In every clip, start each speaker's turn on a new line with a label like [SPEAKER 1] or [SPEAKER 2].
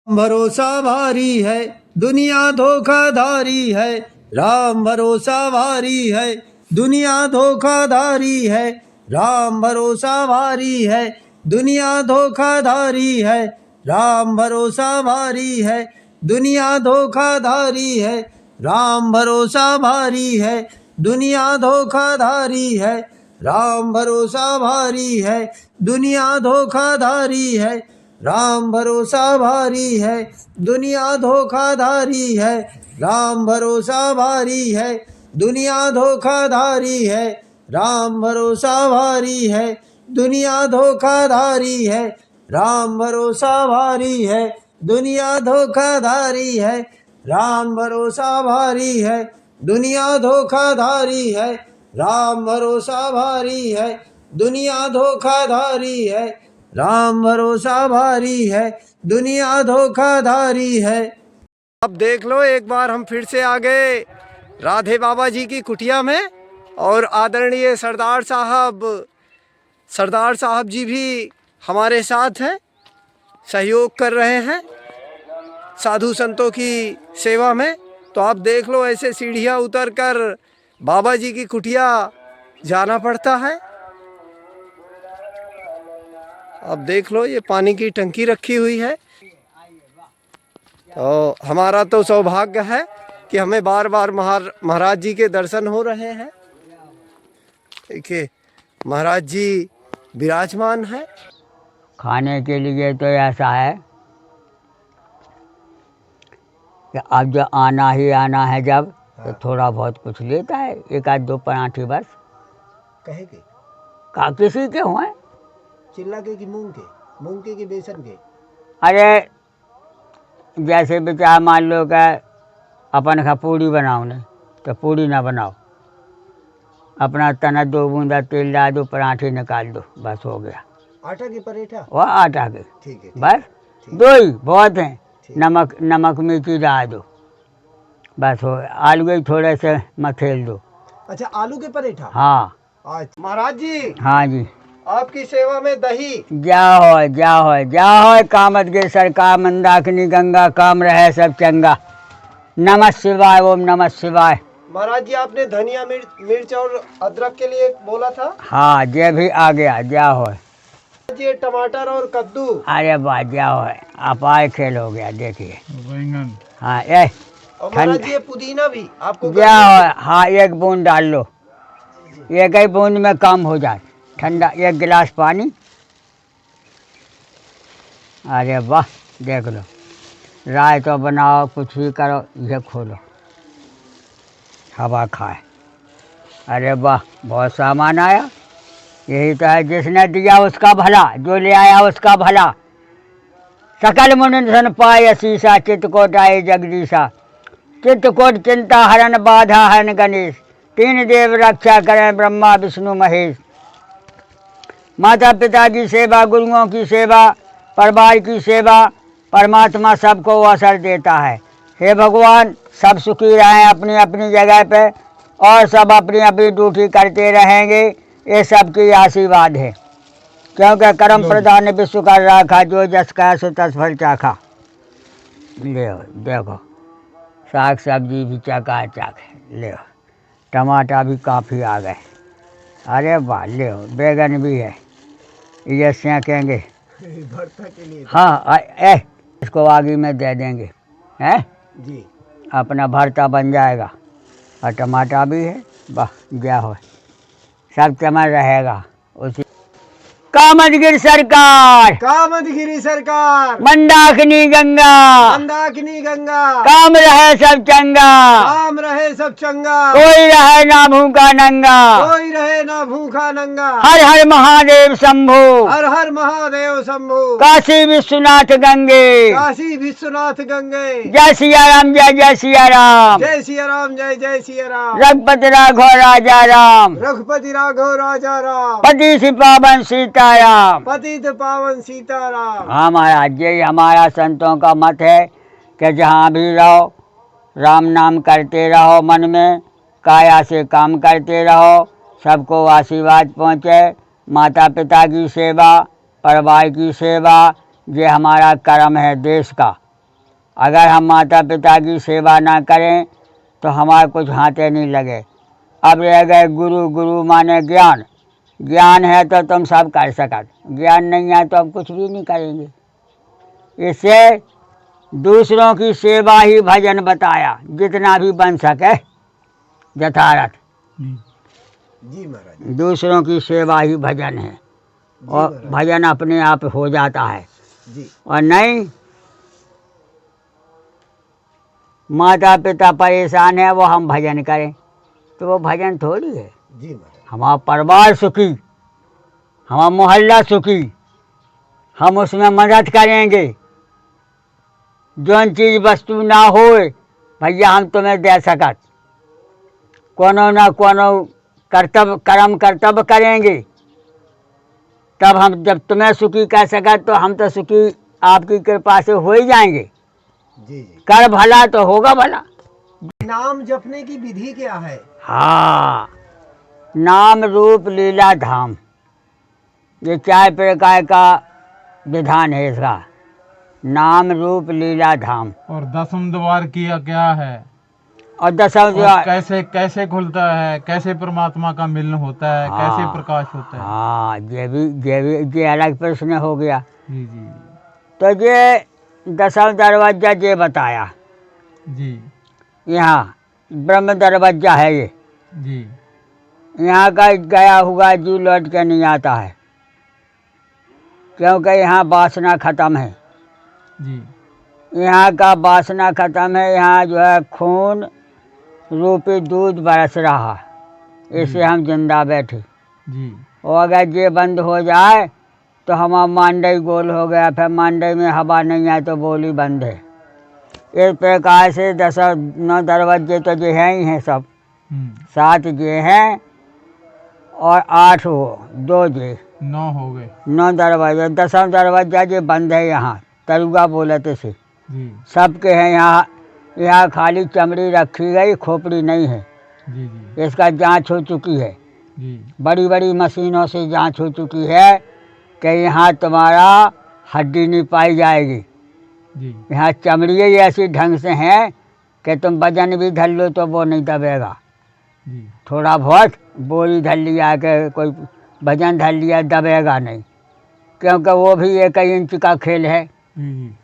[SPEAKER 1] भरोसा भारी है, दुनिया धोखाधारी है। राम भरोसा भारी है, दुनिया धोखाधारी है। राम भरोसा भारी है, दुनिया धोखाधारी है। राम भरोसा भारी है, दुनिया धोखाधारी है। राम भरोसा भारी है, दुनिया धोखाधारी है। राम भरोसा भारी है, दुनिया धोखाधारी है। राम भरोसा भारी है, दुनिया धोखाधारी है। राम भरोसा भारी है, दुनिया धोखाधारी है। राम भरोसा भारी है, दुनिया धोखाधारी है। राम भरोसा भारी है, दुनिया धोखाधारी है। राम भरोसा भारी है, दुनिया धोखाधारी है। राम भरोसा भारी है, दुनिया धोखाधारी है। राम भरोसा भारी है, दुनिया धोखाधारी है। अब देख लो, एक बार हम फिर से आ गए राधे बाबा जी की कुटिया में, और आदरणीय सरदार साहब जी भी हमारे साथ हैं, सहयोग कर रहे हैं साधु संतों की सेवा में। तो आप देख लो, ऐसे सीढ़ियाँ उतर कर बाबा जी की कुटिया जाना पड़ता है। अब देख लो, ये पानी की टंकी रखी हुई है। तो हमारा तो सौभाग्य है कि हमें बार बार महाराज जी के दर्शन हो रहे हैं। देखिए, महाराज जी विराजमान है।
[SPEAKER 2] खाने के लिए तो ऐसा है कि अब जो आना ही आना है जब, तो थोड़ा बहुत कुछ लेता है, एक आध दो पराठे बस।
[SPEAKER 1] कहे के
[SPEAKER 2] का किसी के हुए,
[SPEAKER 1] चिल्ला के कि मूंग के कि बेसन के?
[SPEAKER 2] अरे जैसे बेचारा मान लो कि अपन का पूड़ी बनाओ नहीं, तो पूड़ी ना बनाओ, अपना तना 2 बूंदा तेल डाल दो, पराठे निकाल दो, बस हो गया।
[SPEAKER 1] आटा की पराठा?
[SPEAKER 2] वह आटा के,
[SPEAKER 1] ठीक है,
[SPEAKER 2] बस दो ही बहुत हैं। नमक मिर्ची डाल दो, बस हो गया। आलू ही थोड़े से मथेल दो।
[SPEAKER 1] अच्छा, आलू के पराठा?
[SPEAKER 2] हाँ।
[SPEAKER 1] महाराज जी,
[SPEAKER 2] हाँ जी,
[SPEAKER 1] आपकी सेवा में दही।
[SPEAKER 2] जा हो कामदगिरि सरकार, मंदाकिनी गंगा, काम रहे सब चंगा। नमः शिवाय, ओम नमः शिवाय।
[SPEAKER 1] महाराज जी, आपने धनिया मिर्च और अदरक के लिए बोला था।
[SPEAKER 2] हाँ, ये भी आ गया, जा हो।
[SPEAKER 1] ये टमाटर और कद्दू।
[SPEAKER 2] अरे वाह, जा हो, अपाय खेल हो गया। देखिए बैंगन। हाँ, ये
[SPEAKER 1] और महाराज जी, ये पुदीना भी आपको
[SPEAKER 2] जा हो। हाँ, 1 बूंद डाल लो, 1 ही बूंद में काम हो जाए। ठंडा 1 गिलास पानी। अरे वाह, देख लो, राय तो बनाओ, कुछ भी करो, ये खोलो, हवा खाए। अरे वाह, बहुत सामान आया। यही तो है, जिसने दिया उसका भला, जो ले आया उसका भला। सकल मुनि सन पाय शीसा, चित्तकोट आए जगदीशा। चित्तकोट चिंता हरण, बाधा हरण गणेश। 3 देव रक्षा करें, ब्रह्मा विष्णु महेश। माता पिता की सेवा, गुरुओं की सेवा, परिवार की सेवा, परमात्मा सबको अवसर देता है। हे भगवान, सब सुखी रहें अपनी अपनी जगह पे, और सब अपनी अपनी ड्यूटी करते रहेंगे, ये सबकी आशीर्वाद है। क्योंकि कर्म प्रधान विश्व कर राखा, जो जस का सो तस फल चाखा। ले देखो, साग सब्जी भी चकाचक है। ले टमाटर भी काफ़ी आ गए। अरे वाह, ले बैगन भी है, ये सेकेंगे
[SPEAKER 1] भरता के लिए।
[SPEAKER 2] हाँ, इसको आगे में दे देंगे, हैं
[SPEAKER 1] जी।
[SPEAKER 2] अपना भरता बन जाएगा। और टमाटर भी है, वाह, क्या हो, सब चमन रहेगा उसी। कामदगिरि सरकार,
[SPEAKER 1] कामदगिरि सरकार,
[SPEAKER 2] मंदाकिनी गंगा,
[SPEAKER 1] मंदाकिनी गंगा।
[SPEAKER 2] काम रहे सब चंगा,
[SPEAKER 1] काम रहे सब चंगा।
[SPEAKER 2] कोई रहे ना भूखा नंगा।
[SPEAKER 1] कोई रहे ना भूखा नंगा।
[SPEAKER 2] हर हर महादेव शंभो,
[SPEAKER 1] हर हर महादेव शंभो।
[SPEAKER 2] काशी विश्वनाथ गंगे,
[SPEAKER 1] काशी विश्वनाथ गंगे।
[SPEAKER 2] जय सिया राम, जय जय सिया राम।
[SPEAKER 1] जय सिया राम, जय जय सिया राम।
[SPEAKER 2] रघुपति राघव राजा राम,
[SPEAKER 1] रघुपति राघव राजा राम।
[SPEAKER 2] पति से पावन सीताराम।
[SPEAKER 1] पतित पावन सीताराम।
[SPEAKER 2] हाँ महाराज, यही हमारा संतों का मत है कि जहाँ भी रहो, राम नाम करते रहो, मन में काया से काम करते रहो, सबको आशीर्वाद पहुँचे। माता पिता की सेवा, परिवार की सेवा, ये हमारा कर्म है देश का। अगर हम माता पिता की सेवा ना करें तो हमारे कुछ हाथे नहीं लगे। अब रह गए गुरु, गुरु माने ज्ञान, ज्ञान है तो तुम सब कर सकत, ज्ञान नहीं है तो हम कुछ भी नहीं करेंगे। इससे दूसरों की सेवा ही भजन बताया, जितना भी बन सके यथारथ।
[SPEAKER 1] जी महाराज
[SPEAKER 2] दूसरों की सेवा ही भजन है, और
[SPEAKER 1] महाराज।
[SPEAKER 2] भजन अपने आप हो जाता है।
[SPEAKER 1] जी
[SPEAKER 2] और नहीं, माता पिता परेशान है वो हम भजन करें तो वो भजन थोड़ी है।
[SPEAKER 1] जी महाराज।
[SPEAKER 2] हमारा परिवार सुखी, हमारा मोहल्ला सुखी, हम उसमें मदद करेंगे। जौन चीज़ वस्तु ना होए भैया हम तुम्हें दे सकत, कोनो ना कोनो कर्तव्य कर्म कर्तव्य करेंगे, तब हम जब तुम्हें सुखी कह सकत तो हम तो सुखी आपकी कृपा से हो ही जाएंगे।
[SPEAKER 1] जी जी।
[SPEAKER 2] कर भला तो होगा भला।
[SPEAKER 1] नाम जपने की विधि क्या है?
[SPEAKER 2] हाँ, नाम रूप लीला धाम, ये 4 प्रकार का विधान है इसका। नाम रूप लीला धाम।
[SPEAKER 3] और दसम द्वार किया क्या है,
[SPEAKER 2] और दसम
[SPEAKER 3] और
[SPEAKER 2] द्वार,
[SPEAKER 3] कैसे कैसे खुलता है, कैसे परमात्मा का मिलन होता है, कैसे
[SPEAKER 2] हाँ,
[SPEAKER 3] प्रकाश होता है?
[SPEAKER 2] हाँ, ये अलग प्रश्न हो गया।
[SPEAKER 3] जी जी
[SPEAKER 2] तो ये दसम दरवाजा ये बताया,
[SPEAKER 3] जी
[SPEAKER 2] यहाँ ब्रह्म दरवाजा है ये।
[SPEAKER 3] जी
[SPEAKER 2] यहाँ का गया हुआ जीव लौट के नहीं आता है, क्योंकि यहाँ वासना खत्म है।
[SPEAKER 3] जी
[SPEAKER 2] यहाँ का वासना खत्म है, यहाँ जो है खून रूपी दूध बरस रहा, इससे हम जिंदा बैठे।
[SPEAKER 3] जी
[SPEAKER 2] और अगर ये बंद हो जाए तो हमारा मांडई गोल हो गया, फिर मांडई में हवा नहीं है तो बोली बंद है। इस प्रकार से 9 दरवाजे तो ये हैं ही हैं सब, 7 ये हैं और 8 हो 2 ये
[SPEAKER 3] 9 हो गए।
[SPEAKER 2] 9 दरवाजे। 10वां दरवाजा ये बंद है, यहाँ तरुआ बोलते से
[SPEAKER 3] जी
[SPEAKER 2] सबके हैं। यहाँ खाली चमड़ी रखी गई, खोपड़ी नहीं है।
[SPEAKER 3] जी जी
[SPEAKER 2] इसका जांच हो चुकी है,
[SPEAKER 3] जी
[SPEAKER 2] बड़ी बड़ी मशीनों से जांच हो चुकी है कि यहाँ तुम्हारा हड्डी नहीं पाई जाएगी।
[SPEAKER 3] जी
[SPEAKER 2] यहाँ चमड़ी ही ऐसी ढंग से हैं कि तुम वजन भी धर लो तो वो नहीं दबेगा।
[SPEAKER 3] जी
[SPEAKER 2] थोड़ा बहुत बोरी धर लिया कि कोई वजन धर लिया दबेगा नहीं, क्योंकि वो भी 1 इंच का खेल है।
[SPEAKER 3] जी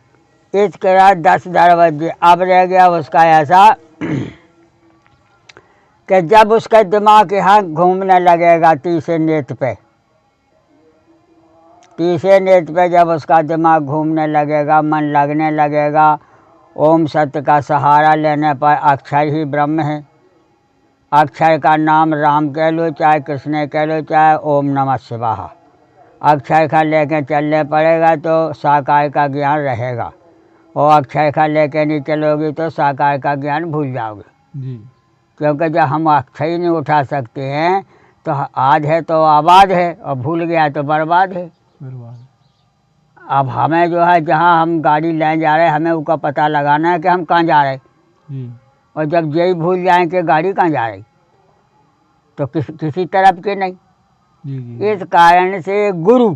[SPEAKER 2] इस तरह 10 दरवाजे। अब रह गया उसका ऐसा कि जब उसका दिमाग यहाँ घूमने लगेगा तीसरे नेत्र पे, तीसरे नेत्र पे जब उसका दिमाग घूमने लगेगा, मन लगने लगेगा, ओम सत्य का सहारा लेने पर अक्षर ही ब्रह्म है। अक्षर का नाम राम कह लो, चाहे कृष्ण कह लो, चाहे ओम नमः शिवाय। अक्षर का लेके चलने पड़ेगा तो साकार का ज्ञान रहेगा, और अक्षर का लेके नहीं चलोगे तो साकार का ज्ञान भूल जाओगे।
[SPEAKER 3] जी
[SPEAKER 2] क्योंकि जब हम अक्षर ही नहीं उठा सकते हैं तो आज है तो आबाद है, और भूल गया तो बर्बाद है।
[SPEAKER 3] बर्बाद।
[SPEAKER 2] अब हमें जो है जहाँ हम गाड़ी लेने जा रहे हैं, हमें उसका पता लगाना है कि हम कहाँ जा रहे हैं।
[SPEAKER 3] जी
[SPEAKER 2] और जब यही भूल जाएं कि गाड़ी कहाँ जा रही तो किसी तरफ के नहीं।
[SPEAKER 3] जी जी
[SPEAKER 2] इस कारण से गुरु,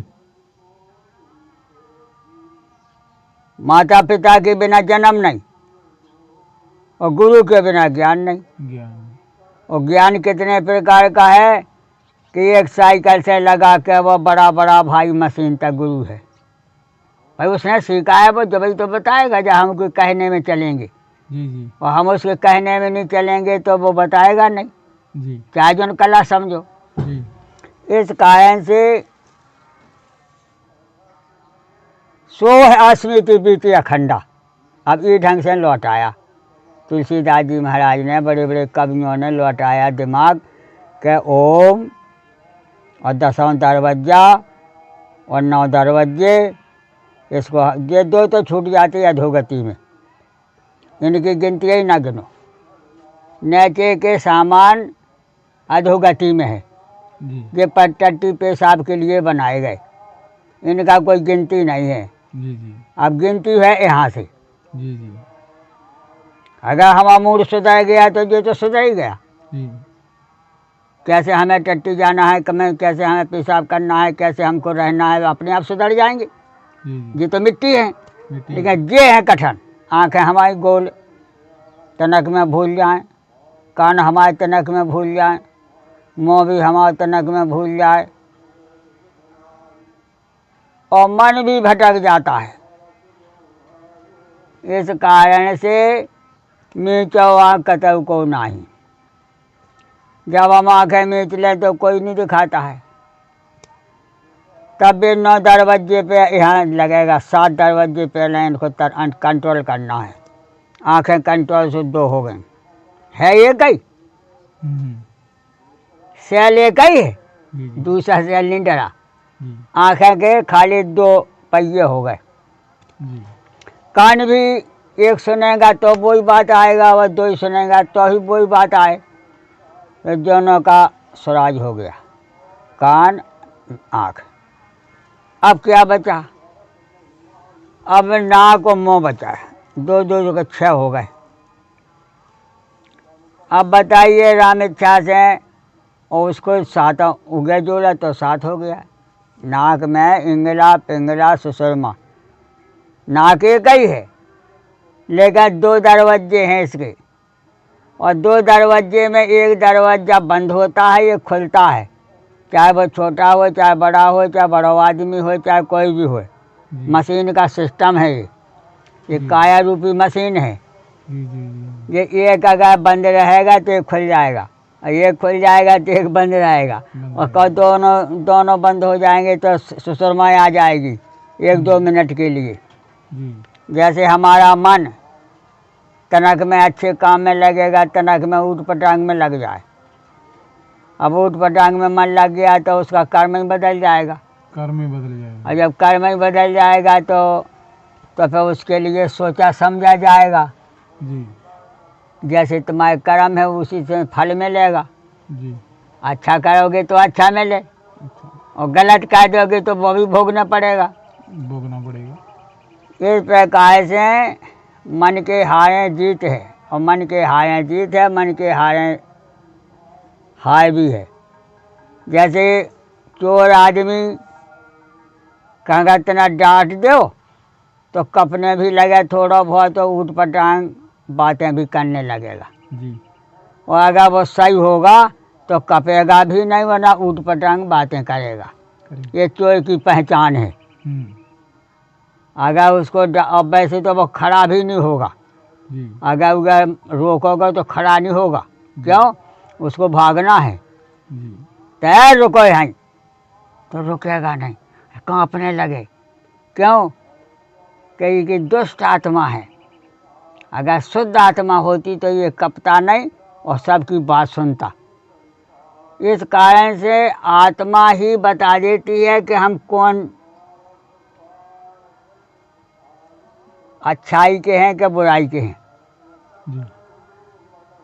[SPEAKER 2] माता पिता के बिना जन्म नहीं, और गुरु के बिना ज्ञान नहीं।
[SPEAKER 3] ज्ञान।
[SPEAKER 2] और ज्ञान कितने प्रकार का है कि एक साइकिल से लगा के वो बड़ा बड़ा भाई मशीन तक गुरु है। भाई उसने सीखा है, वो जब ही तो बताएगा जब हम उसके कहने में चलेंगे।
[SPEAKER 3] जी जी
[SPEAKER 2] और हम उसके कहने में नहीं चलेंगे तो वो बताएगा नहीं,
[SPEAKER 3] जी
[SPEAKER 2] चाहे जो कला समझो।
[SPEAKER 3] जी
[SPEAKER 2] इस कारण से सो है स्मृति बीती अखंडा। अब ये ढंग से लौटाया तुलसीदास जी महाराज ने, बड़े बड़े कवियों ने लौटाया दिमाग के ओम और 10वां दरवाजा और 9 दरवाजे। इसको ये 2 तो छूट जाती है अधोगति में, इनकी गिनती ही ना गिनो। नीचे के सामान अधोगति में है,
[SPEAKER 3] जी
[SPEAKER 2] ये पट्टी पेशाब के लिए बनाए गए, इनका कोई गिनती नहीं है।
[SPEAKER 3] जी जी
[SPEAKER 2] अब गिनती है यहाँ से।
[SPEAKER 3] जी जी
[SPEAKER 2] अगर हमारा मूड सुधर गया तो ये तो सुधर ही गया।
[SPEAKER 3] जी
[SPEAKER 2] कैसे हमें टट्टी जाना है, कैसे हमें पेशाब करना है, कैसे हमको रहना है, अपने आप सुधर जाएंगे।
[SPEAKER 3] जी जी
[SPEAKER 2] ये तो मिट्टी है,
[SPEAKER 3] मिट्टी।
[SPEAKER 2] लेकिन ये है कठिन। आँखें हमारी गोल तनक में भूल जाएं, कान हमारे तनक में भूल जाएं, मुँह भी हमारे तनक में भूल जाए और मन भी भटक जाता है। इस कारण से मीचो आँख कतहु को नाही। जब हम आँखें मीच लें तो कोई नहीं दिखाता है। तब भी 9 दरवाजे पे यहाँ लगेगा, 7 दरवाजे पहले इनको कंट्रोल करना है। आँखें कंट्रोल से 2 हो गई, है एक ही सेल, एक ही है, दूसरा सेल नहीं डरा। आँखें के खाली 2 पहिए हो गए। कान भी एक सुनेगा तो वही बात आएगा, और 2 ही सुनेगा तो ही वही बात आए। तो दोनों का स्वराज हो गया, कान आँख। अब क्या बचा? अब नाक और मुँह बचा है, 2 के 6 हो गए। अब बताइए राम इच्छा से और उसको 7 उगे जोड़ा तो 7 हो गया। नाक में इंगला पिंगला सुसुरमा, नाक एक ही है लेकिन 2 दरवाजे हैं इसके, और 2 दरवाजे में एक दरवाज़ा बंद होता है, एक खुलता है। चाहे वो छोटा हो, चाहे बड़ा हो, चाहे बड़ा आदमी हो, चाहे कोई भी हो, मशीन का सिस्टम है ये काया रूपी मशीन है। ये एक अगर बंद रहेगा तो एक खुल जाएगा, और एक खुल जाएगा तो एक बंद रहेगा, और कब दोनों बंद हो जाएंगे तो सुसुरमा आ जाएगी 1-2 मिनट के लिए। जैसे हमारा मन तनक में अच्छे काम में लगेगा, तनक में ऊट पटांग में लग जाए। अब ऊट पटांग में मन लग गया तो उसका कर्म ही बदल जाएगा,
[SPEAKER 3] कर्म ही बदल जाएगा।
[SPEAKER 2] और जब कर्म ही बदल जाएगा तो फिर उसके लिए सोचा समझा जाएगा। जैसे तुम्हारे कर्म है उसी से फल मिलेगा। अच्छा करोगे तो अच्छा मिले, और गलत कर दोगे तो वो भी भोगना पड़ेगा। इस प्रकार से मन के हारें जीत है, और मन के हारें जीत है, मन के हारें हार भी है। जैसे चोर आदमी कहेगा इतना डांट दो तो कपने भी लगे थोड़ा बहुत, तो ऊट पटांग बातें भी करने लगेगा। और अगर वो सही होगा तो कपेगा भी नहीं, वरना ऊट पटांग बातें करेगा। ये चोर की पहचान है। अगर उसको अब वैसे तो वो खड़ा भी नहीं होगा, अगर रोकोगे तो खड़ा नहीं होगा। क्यों? उसको भागना है। तैयार रुको यहाँ, तो रुकेगा नहीं, कांपने लगे। क्यों? कि दुष्ट आत्मा है। अगर शुद्ध आत्मा होती तो ये कपता नहीं और सबकी बात सुनता। इस कारण से आत्मा ही बता देती है कि हम कौन अच्छाई के हैं कि बुराई के हैं।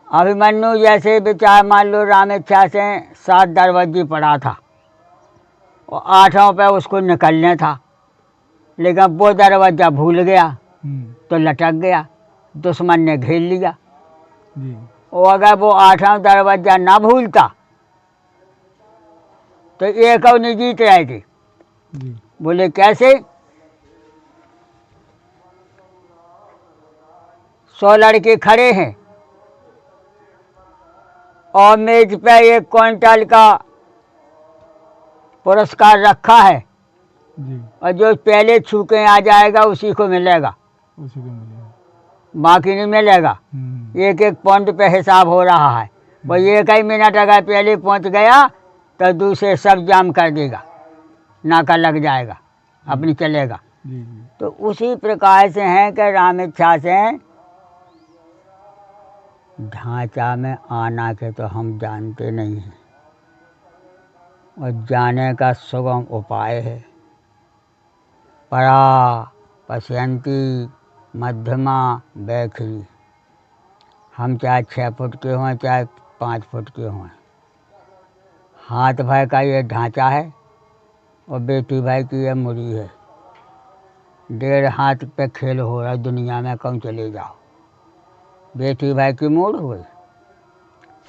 [SPEAKER 2] अभिमन्यु जैसे विचार मान लो राम इच्छा से 7 दरवाजे पड़ा था, और 8वां पे उसको निकलने था, लेकिन वो दरवाज़ा भूल गया तो लटक गया, दुश्मन ने घेर लिया। और अगर वो 8वां दरवाज़ा ना भूलता तो एक और नहीं जीत रहे थे। बोले कैसे? 100 लड़के खड़े हैं और मेज पे 1 क्विंटल का पुरस्कार रखा है, और जो पहले छू के आ जाएगा उसी को मिलेगा, बाकी नहीं मिलेगा। 1-1 पॉइंट पे हिसाब हो रहा है। वो 1 ही मिनट अगर पहले पहुंच गया तो दूसरे सब जाम कर देगा, नाका लग जाएगा, अपनी चलेगा। तो उसी प्रकार से है कि राम इच्छा से ढांचा में आना के तो हम जानते नहीं हैं, और जाने का सुगम उपाय है। परा पश्यंती मध्यमा बैखरी। हम चाहे 6 फुट के हों चाहे 5 फुट के हों, हाथ भाई का ये ढांचा है और बेटी भाई की ये मुड़ी है। 1.5 हाथ पे खेल हो रहा है दुनिया में, कौन चले जाओ। बेटी भाई की मूड़ हो गई,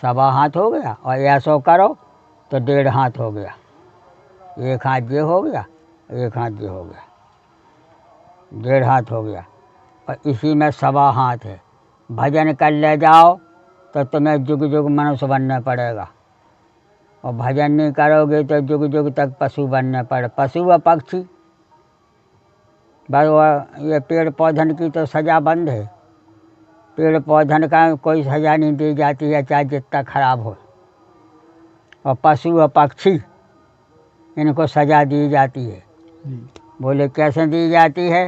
[SPEAKER 2] 1.25 हाथ हो गया, और ऐसा करो तो 1.5 हाथ हो गया। 1 हाथ ये हो गया, 1 हाथ ये हो गया, 1.5 हाथ हो गया। और इसी में 1.25 हाथ है। भजन कर ले जाओ तो तुम्हें जुग जुग मनुष्य बनना पड़ेगा, और भजन नहीं करोगे तो जुग जुग तक पशु बनने पड़े। पशु व पक्षी बस ये पेड़ पौधन की तो सज़ा बंद है। पेड़ पौधन का कोई सज़ा नहीं दी जाती है, चाहे जितना खराब हो। और पशु व पक्षी इनको सज़ा दी जाती है। बोले कैसे दी जाती है?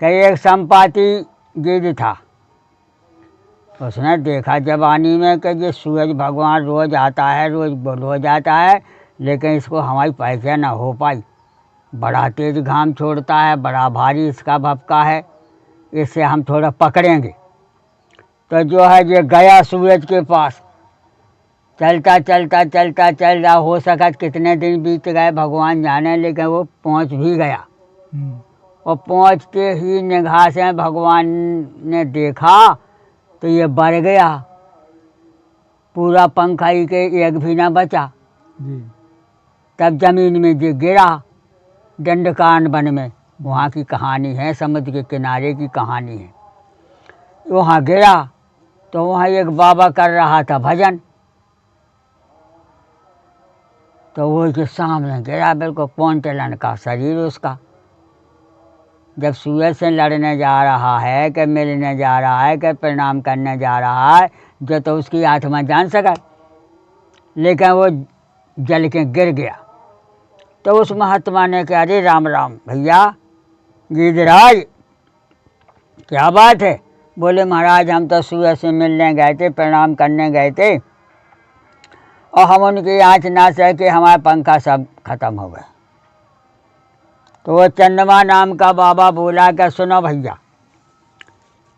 [SPEAKER 2] कि एक संपाती गिद्ध था, उसने देखा जवानी में कि ये सूरज भगवान रोज़ आता है, रोज़ आता है, लेकिन इसको हमारी पहचान ना हो पाई। बड़ा तेज घाम छोड़ता है, बड़ा भारी इसका भपका है, इससे हम थोड़ा पकड़ेंगे। तो जो है ये गया सूरज के पास, चलता चलता चलता चल रहा, हो सका कितने दिन बीत गए भगवान जाने, लेकिन वो पहुंच भी गया। और पहुंचते ही निगाह से भगवान ने देखा तो ये बढ़ गया, पूरा पंखा ही के एक भी ना बचा। तब जमीन में जो गिरा, दंडकारण वन में, वहाँ की कहानी है, समुद्र के किनारे की कहानी है। वहाँ गिरा तो वहाँ एक बाबा कर रहा था भजन, तो वो के सामने गिरा, बिल्कुल पौंटलन का शरीर उसका। जब सूरज से लड़ने जा रहा है, कि मिलने जा रहा है, कि प्रणाम करने जा रहा है, जो तो उसकी आत्मा जान सका, लेकिन वो जल के गिर गया। तो उस महात्मा ने कहा, अरे राम राम भैया गिरिराज, क्या बात है? बोले महाराज हम तो सूरज से मिलने गए थे, प्रणाम करने गए थे, और हम उनकी आँच ना सके, हमारा पंखा सब खत्म हो गए। तो वो चंद्रमा नाम का बाबा बोला कि सुनो भैया,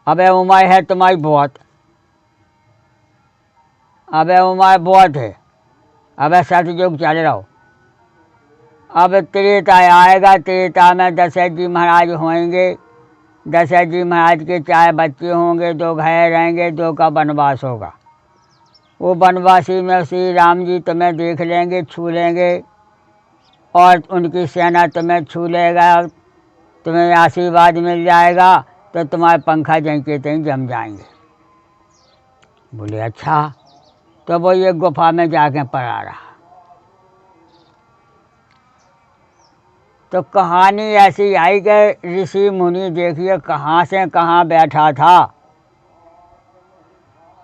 [SPEAKER 2] अबे उम्र है तुम्हारी बहुत, अबे उम्र बहुत है, अबे सतयुग चल रहा हो, अब त्रेता आएगा, त्रेता में दशरथ जी महाराज होंगे, दशरथ जी महाराज के 4 बच्चे होंगे, 2 घर रहेंगे, 2 का वनवास होगा। वो वनवासी में श्री राम जी तुम्हें देख लेंगे, छू लेंगे, और उनकी सेना तुम्हें छू लेगा, तुम्हें आशीर्वाद मिल जाएगा, तो तुम्हारे पंखा जहीं के तहीं जम जाएंगे। बोले अच्छा। तो वो ये गुफा में जाके पड़ा रहा। तो कहानी ऐसी आई कि ऋषि मुनि देखिए कहाँ से कहाँ बैठा था,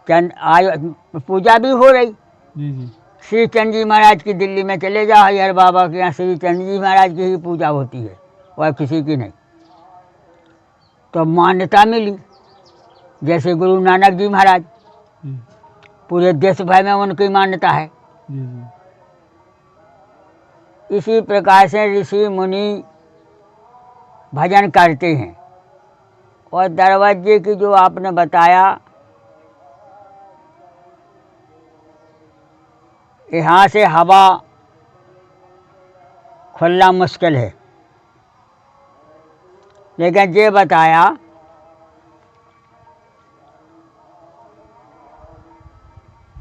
[SPEAKER 2] पूजा भी हो रही। श्री चंद जी महाराज की दिल्ली में चले जाओ, हरिहर बाबा के यहाँ श्री चंद जी महाराज की ही पूजा होती है, और किसी की नहीं। तो मान्यता मिली, जैसे गुरु नानक जी महाराज, पूरे देश भर में उनकी मान्यता है। इसी प्रकार से ऋषि मुनि भजन करते हैं। और दरवाजे की जो आपने बताया, यहाँ से हवा खुलना मुश्किल है, लेकिन ये बताया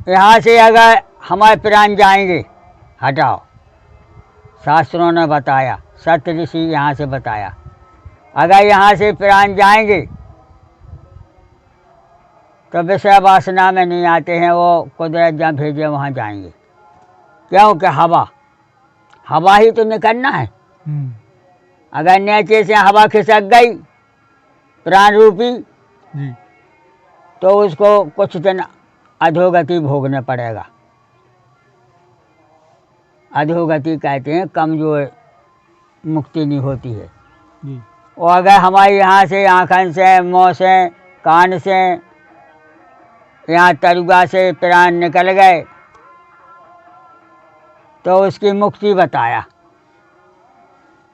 [SPEAKER 2] यहाँ से अगर हमारे प्राण जाएंगे, हटाओ, शास्त्रों ने बताया, सत्य ऋषि यहाँ से बताया, अगर यहाँ से प्राण जाएंगे तो विषय वासना में नहीं आते हैं, वो कुदरत जहाँ भेजे वहाँ जाएंगे। क्योंकि हवा ही तो निकलना है। अगर नीचे से हवा खिसक गई प्राण रूपी, तो उसको कुछ दिन अधोगति भोगना पड़ेगा। अधोगति कहते हैं कमजोर, मुक्ति नहीं होती है। और अगर हमारे यहाँ से आँखन से, मुँह से, कान से, यहाँ तरुआ से प्राण निकल गए, तो उसकी मुक्ति बताया,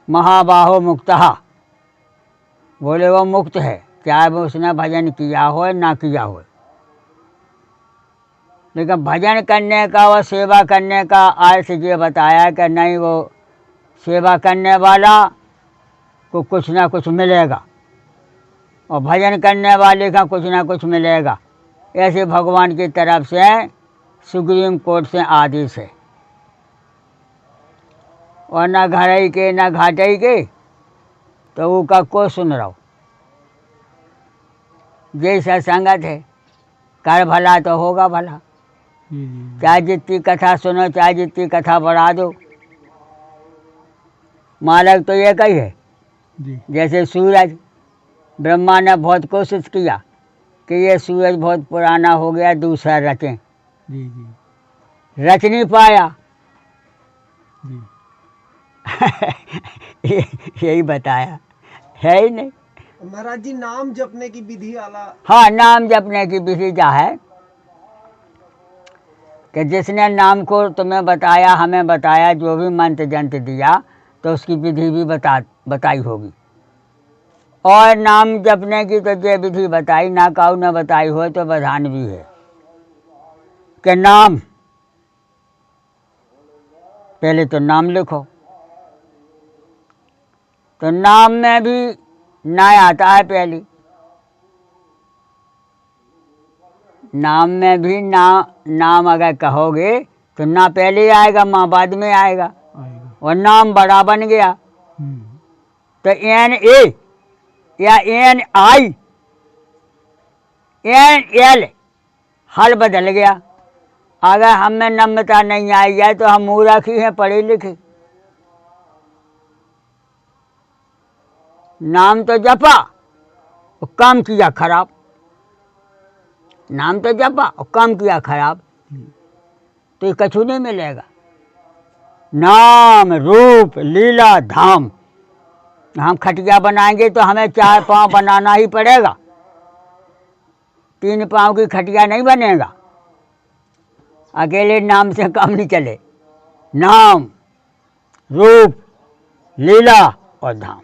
[SPEAKER 2] महाबाहो मुक्तः। बोले वो मुक्त है, चाहे वो उसने भजन किया हो ना किया हो। लेकिन भजन करने का व सेवा करने का अर्थ ये बताया कि नहीं, वो सेवा करने वाला को कुछ ना कुछ मिलेगा, और भजन करने वाले का कुछ ना कुछ मिलेगा। ऐसे भगवान की तरफ से सुप्रीम कोर्ट से आदेश है। और न घर के न घाटे के, तो वो का को सुन रहा हो, जैसा संगत है कर भला तो होगा भला।
[SPEAKER 3] जी जी
[SPEAKER 2] चाहे जितनी कथा सुनो, चाहे जितनी कथा बढ़ा दो, मालक तो एक ही है।
[SPEAKER 3] जी
[SPEAKER 2] जैसे सूरज, ब्रह्मा ने बहुत कोशिश किया कि ये सूरज बहुत पुराना हो गया, दूसरा रचें,
[SPEAKER 3] जी जी
[SPEAKER 2] रच नहीं पाया।
[SPEAKER 3] जी
[SPEAKER 2] यही बताया है ही नहीं।
[SPEAKER 1] महाराज जी नाम जपने की विधि वाला
[SPEAKER 2] हाँ, नाम जपने की विधि क्या है कि जिसने नाम को तुम्हें बताया, हमें बताया, जो भी मंत्र जंत्र दिया, तो उसकी विधि भी बताई होगी। और नाम जपने की तो ये विधि बताई ना, काऊ न बताई हो तो बधान भी है कि नाम, पहले तो नाम लिखो। तो नाम में भी ना आता है पहली, नाम में भी नाम अगर कहोगे तो ना पहले आएगा, माँ बाद में आएगा।
[SPEAKER 3] आएगा।
[SPEAKER 2] और नाम बड़ा बन गया तो एन ए या एन आई, एन एल हल बदल गया। अगर हमें नम्रता नहीं आई है तो हम मूर्ख ही हैं, पढ़े लिखे। नाम तो जपा और काम किया खराब, नाम तो जपा और काम किया खराब, तो ये कछु नहीं मिलेगा। नाम रूप लीला धाम, हम खटिया बनाएंगे तो हमें 4 पाँव बनाना ही पड़ेगा, 3 पाँव की खटिया नहीं बनेगा। अकेले नाम से काम नहीं चले। नाम रूप लीला और धाम,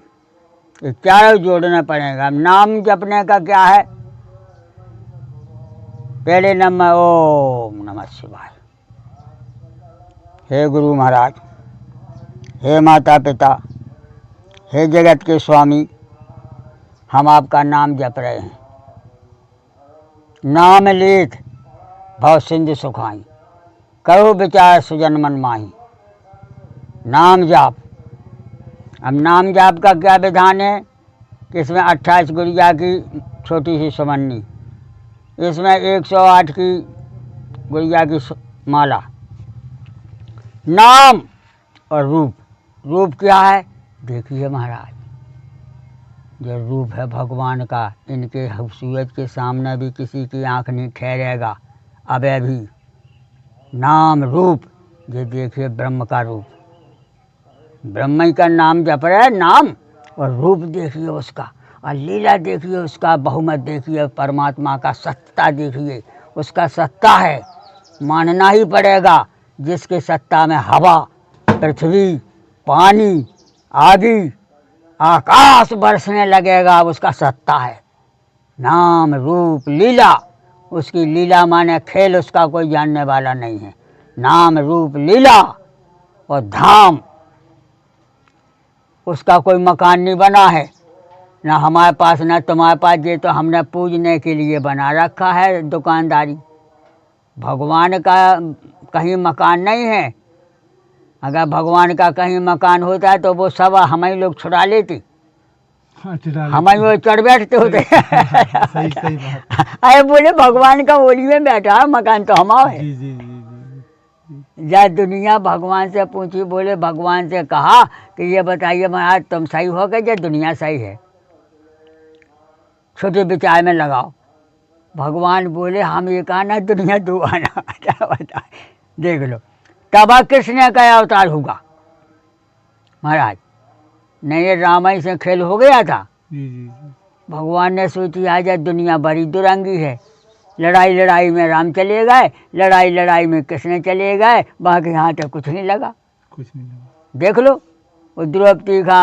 [SPEAKER 2] ये चारों जोड़ना पड़ेगा। नाम जपने का क्या है, पहले नंबर ओम नमः शिवाय। हे गुरु महाराज, हे माता पिता, हे जगत के स्वामी, हम आपका नाम जप रहे हैं। नाम लेत भव सिंधु सुखाई, करो विचार सुजन मन माही। नाम जाप। अब नाम जाप का क्या विधान है कि इसमें 28 गुड़िया की छोटी सी सुमन्नी, इसमें 108 की गुड़िया की माला। नाम और रूप, रूप क्या है देखिए महाराज, जो रूप है भगवान का, इनके सूरज के सामने भी किसी की आंख नहीं ठहरेगा अबे भी। नाम रूप, ये देखिए ब्रह्म का रूप, ब्रह्म ही का नाम जप रहे, नाम और रूप देखिए उसका, और लीला देखिए उसका, बहुमत देखिए, परमात्मा का सत्ता देखिए, उसका सत्ता है, मानना ही पड़ेगा। जिसके सत्ता में हवा, पृथ्वी, पानी, आदि, आकाश बरसने लगेगा, उसका सत्ता है। नाम रूप लीला, उसकी लीला माने खेल, उसका कोई जानने वाला नहीं है। नाम रूप लीला और धाम, उसका कोई मकान नहीं बना है, ना हमारे पास ना तुम्हारे पास, ये तो हमने पूजने के लिए बना रखा है दुकानदारी। भगवान का कहीं मकान नहीं है। अगर भगवान का कहीं मकान होता तो वो सब हम ही लोग छुड़ा लेते, हम ही वो चढ़ बैठते होते।
[SPEAKER 3] सही सही बात।
[SPEAKER 2] अरे बोले भगवान का ओली में बैठा है, मकान तो हमारा है।
[SPEAKER 3] जी जी जी जी।
[SPEAKER 2] जब दुनिया भगवान से पूछी, बोले भगवान से कहा कि ये बताइए महाराज तुम सही हो गए या दुनिया सही है, छोटे विचार में लगाओ। भगवान बोले हम एक आना दुनिया 2 आना। क्या बताए, देख लो तब कृष्ण का अवतार होगा महाराज। नहीं ये रामायण से खेल हो गया था।
[SPEAKER 3] जी जी जी।
[SPEAKER 2] भगवान ने सोची आज दुनिया बड़ी दुरंगी है, लड़ाई लड़ाई में राम चले गए, लड़ाई लड़ाई में कृष्ण चले गए, बाकी यहाँ तक कुछ नहीं लगा।
[SPEAKER 3] कुछ नहीं लगा।
[SPEAKER 2] देख लो वो द्रौपदी का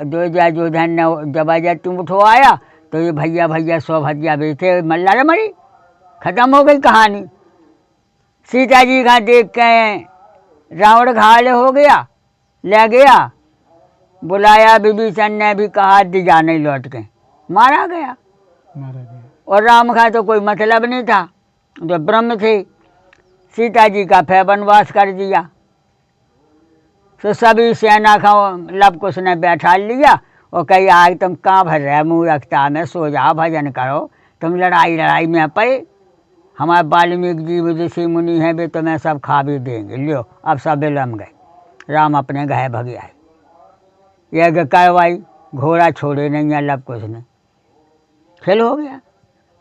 [SPEAKER 2] दुर्योधन ने जब तुम उठवाया तो ये भैया भैया सौभद्या बैठे, मल्ला मरी, खत्म हो गई कहानी। सीता जी का देख के रावण घायल हो गया, ले गया, बुलाया, विभीषण ने भी कहा दिया नहीं, लौट के मारा गया।
[SPEAKER 3] मारा गया।
[SPEAKER 2] और राम का तो कोई मतलब नहीं था, जो ब्रह्म थे। सीता जी का फिर वनवास कर दिया, तो सभी सेना का लव कुश ने बैठा लिया और कही आज तुम कहाँ भर रहे मुँह रखता में, सो जाओ भजन करो, तुम लड़ाई में पड़े। हमारे वाल्मीकि जी ऋषि मुनि हैं, वे तुम्हें सब खा भी देंगे। लियो अब सब विलम गए, राम अपने घर भग आए। यज्ञ करवाई, घोड़ा छोड़े नहीं, अल्लाह कुछ नहीं, खेल हो गया।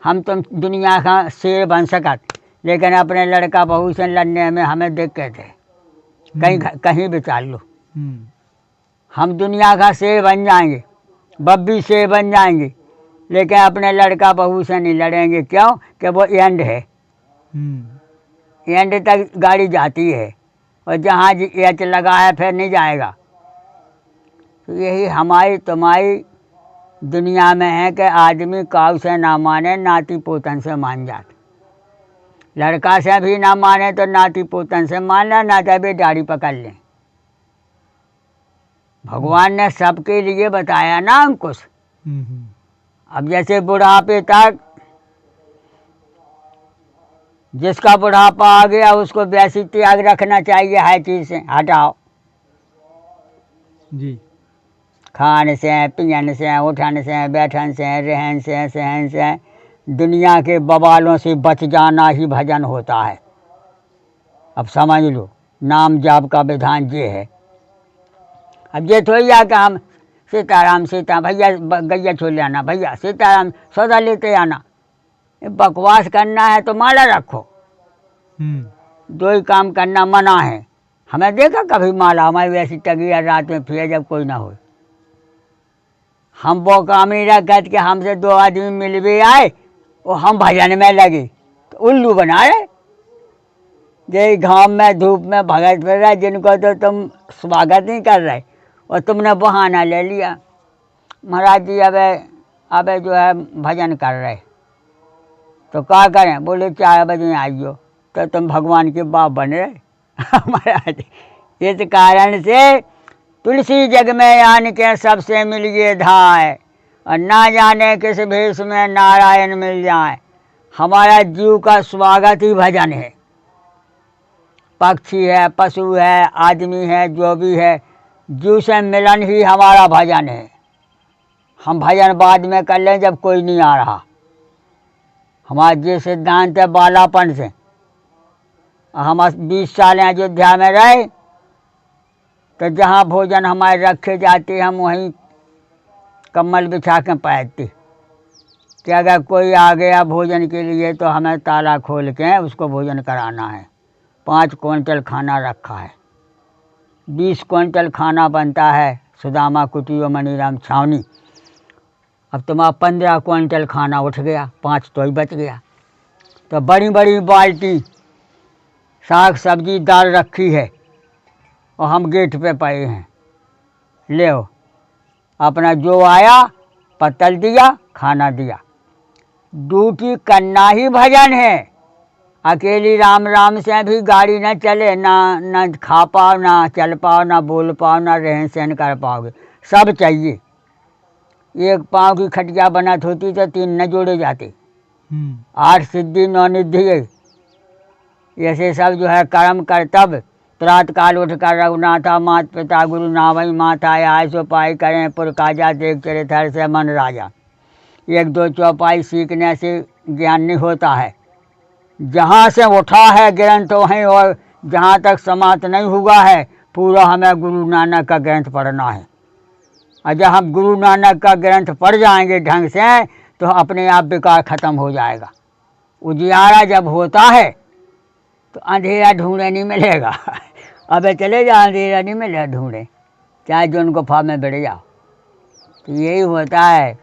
[SPEAKER 2] हम तुम दुनिया का शेर बन सकत, लेकिन अपने लड़का बहू से लड़ने में हमें दिक्कत है। कहीं भी चाल लो, हम दुनिया का शेर बन जाएंगे, बब्बी शेर बन जाएंगे, लेकिन अपने लड़का बहू से नहीं लड़ेंगे। क्यों? कि वो एंड है, एंड तक गाड़ी जाती है, और जहाँ एच लगा है फिर नहीं जाएगा। तो यही हमारी तुम्हारी दुनिया में है कि आदमी काऊ से ना माने, नाती पोतन से मान जाते। लड़का से भी ना माने तो नाती पोतन से मान ला, ना तभी दाढ़ी पकड़ लें। भगवान ने सबके लिए बताया ना अंकुश। अब जैसे बुढ़ापे तक जिसका बुढ़ापा आ गया उसको वैसी त्याग रखना चाहिए, हर चीज़ से हटाओ
[SPEAKER 3] जी।
[SPEAKER 2] खान से, पियन से, उठन से, बैठन से, रहन से, सहन से, दुनिया के बवालों से बच जाना ही भजन होता है। अब समझ लो, नाम जाप का विधान ये है। अब ये थोड़ी आ कि हम सीताराम सीता भैया गैया छोड़ ले आना, भैया सीताराम सौदा लेते आना। बकवास करना है तो माला रखो, दो ही काम करना मना है। हमें देखा कभी माला हमारी वैसी टगी रात में फिर जब कोई ना हो। हम वो काम नहीं रखत कि हमसे दो आदमी मिल भी आए और हम भजन में लगे तो उल्लू बना रहे। जे घाम में धूप में भगत फिर रहे, जिनको तो तुम स्वागत नहीं कर रहे और तुमने बहाना ले लिया। महाराज जी अब जो है भजन कर रहे, तो क्या करें? बोले 4 बजे आइयो, तो तुम भगवान के बाप बन रहे। महाराज इस कारण से तुलसी जग में आन के सबसे मिलिए धाय, और ना जाने किस भेष में नारायण मिल जाए। हमारा जीव का स्वागत ही भजन है। पक्षी है, पशु है, आदमी है, जो भी है, जीव से मिलन ही हमारा भजन है। हम भजन बाद में कर लें जब कोई नहीं आ रहा। हमारा ये सिद्धांत है बालापन से। हम 20 साल अयोध्या में रहे तो जहाँ भोजन हमारे रखे जाते हम वहीं कम्बल बिछा के पैरते कि अगर कोई आ गया भोजन के लिए तो हमें ताला खोल के उसको भोजन कराना है। 5 क्विंटल खाना रखा है, 20 क्विंटल खाना बनता है सुदामा कुटी और मनीराम छावनी। अब तुम्हारा 15 क्विंटल खाना उठ गया, 5 तो ही बच गया। तो बड़ी बड़ी बाल्टी साग सब्जी दाल रखी है और हम गेट पे पड़े हैं। ले अपना जो आया पत्तल दिया, खाना दिया। ड्यूटी करना ही भजन है। अकेली राम राम से भी गाड़ी न चले, ना खा पाओ, ना चल पाओ, ना बोल पाओ, ना रहन सहन कर पाओगे। सब चाहिए। एक पाँव की खटिया बनत होती तो 3 न जोड़े जाते। 8 सिद्धि 9 निधि। ऐसे सब जो है कर्म कर्तव्य प्रातकाल उठकर रघुनाथा मात पिता गुरु नावई माता आय सो पाई करें पुर काजा देख चरित हर से मन राजा। 1-2 चौपाई सीखने से ज्ञान नहीं होता है। जहाँ से उठा है ग्रंथ वहीं, और जहाँ तक समाप्त नहीं हुआ है पूरा हमें गुरु नानक का ग्रंथ पढ़ना है। और जब हम गुरु नानक का ग्रंथ पढ़ जाएंगे ढंग से तो अपने आप विकार खत्म हो जाएगा। उजियारा जब होता है तो अंधेरा ढूंढे नहीं मिलेगा। अबे चले जाओ, अंधेरा नहीं मिलेगा ढूंढे, चाहे जो उनको फा में बैठ जाओ। तो यही होता है।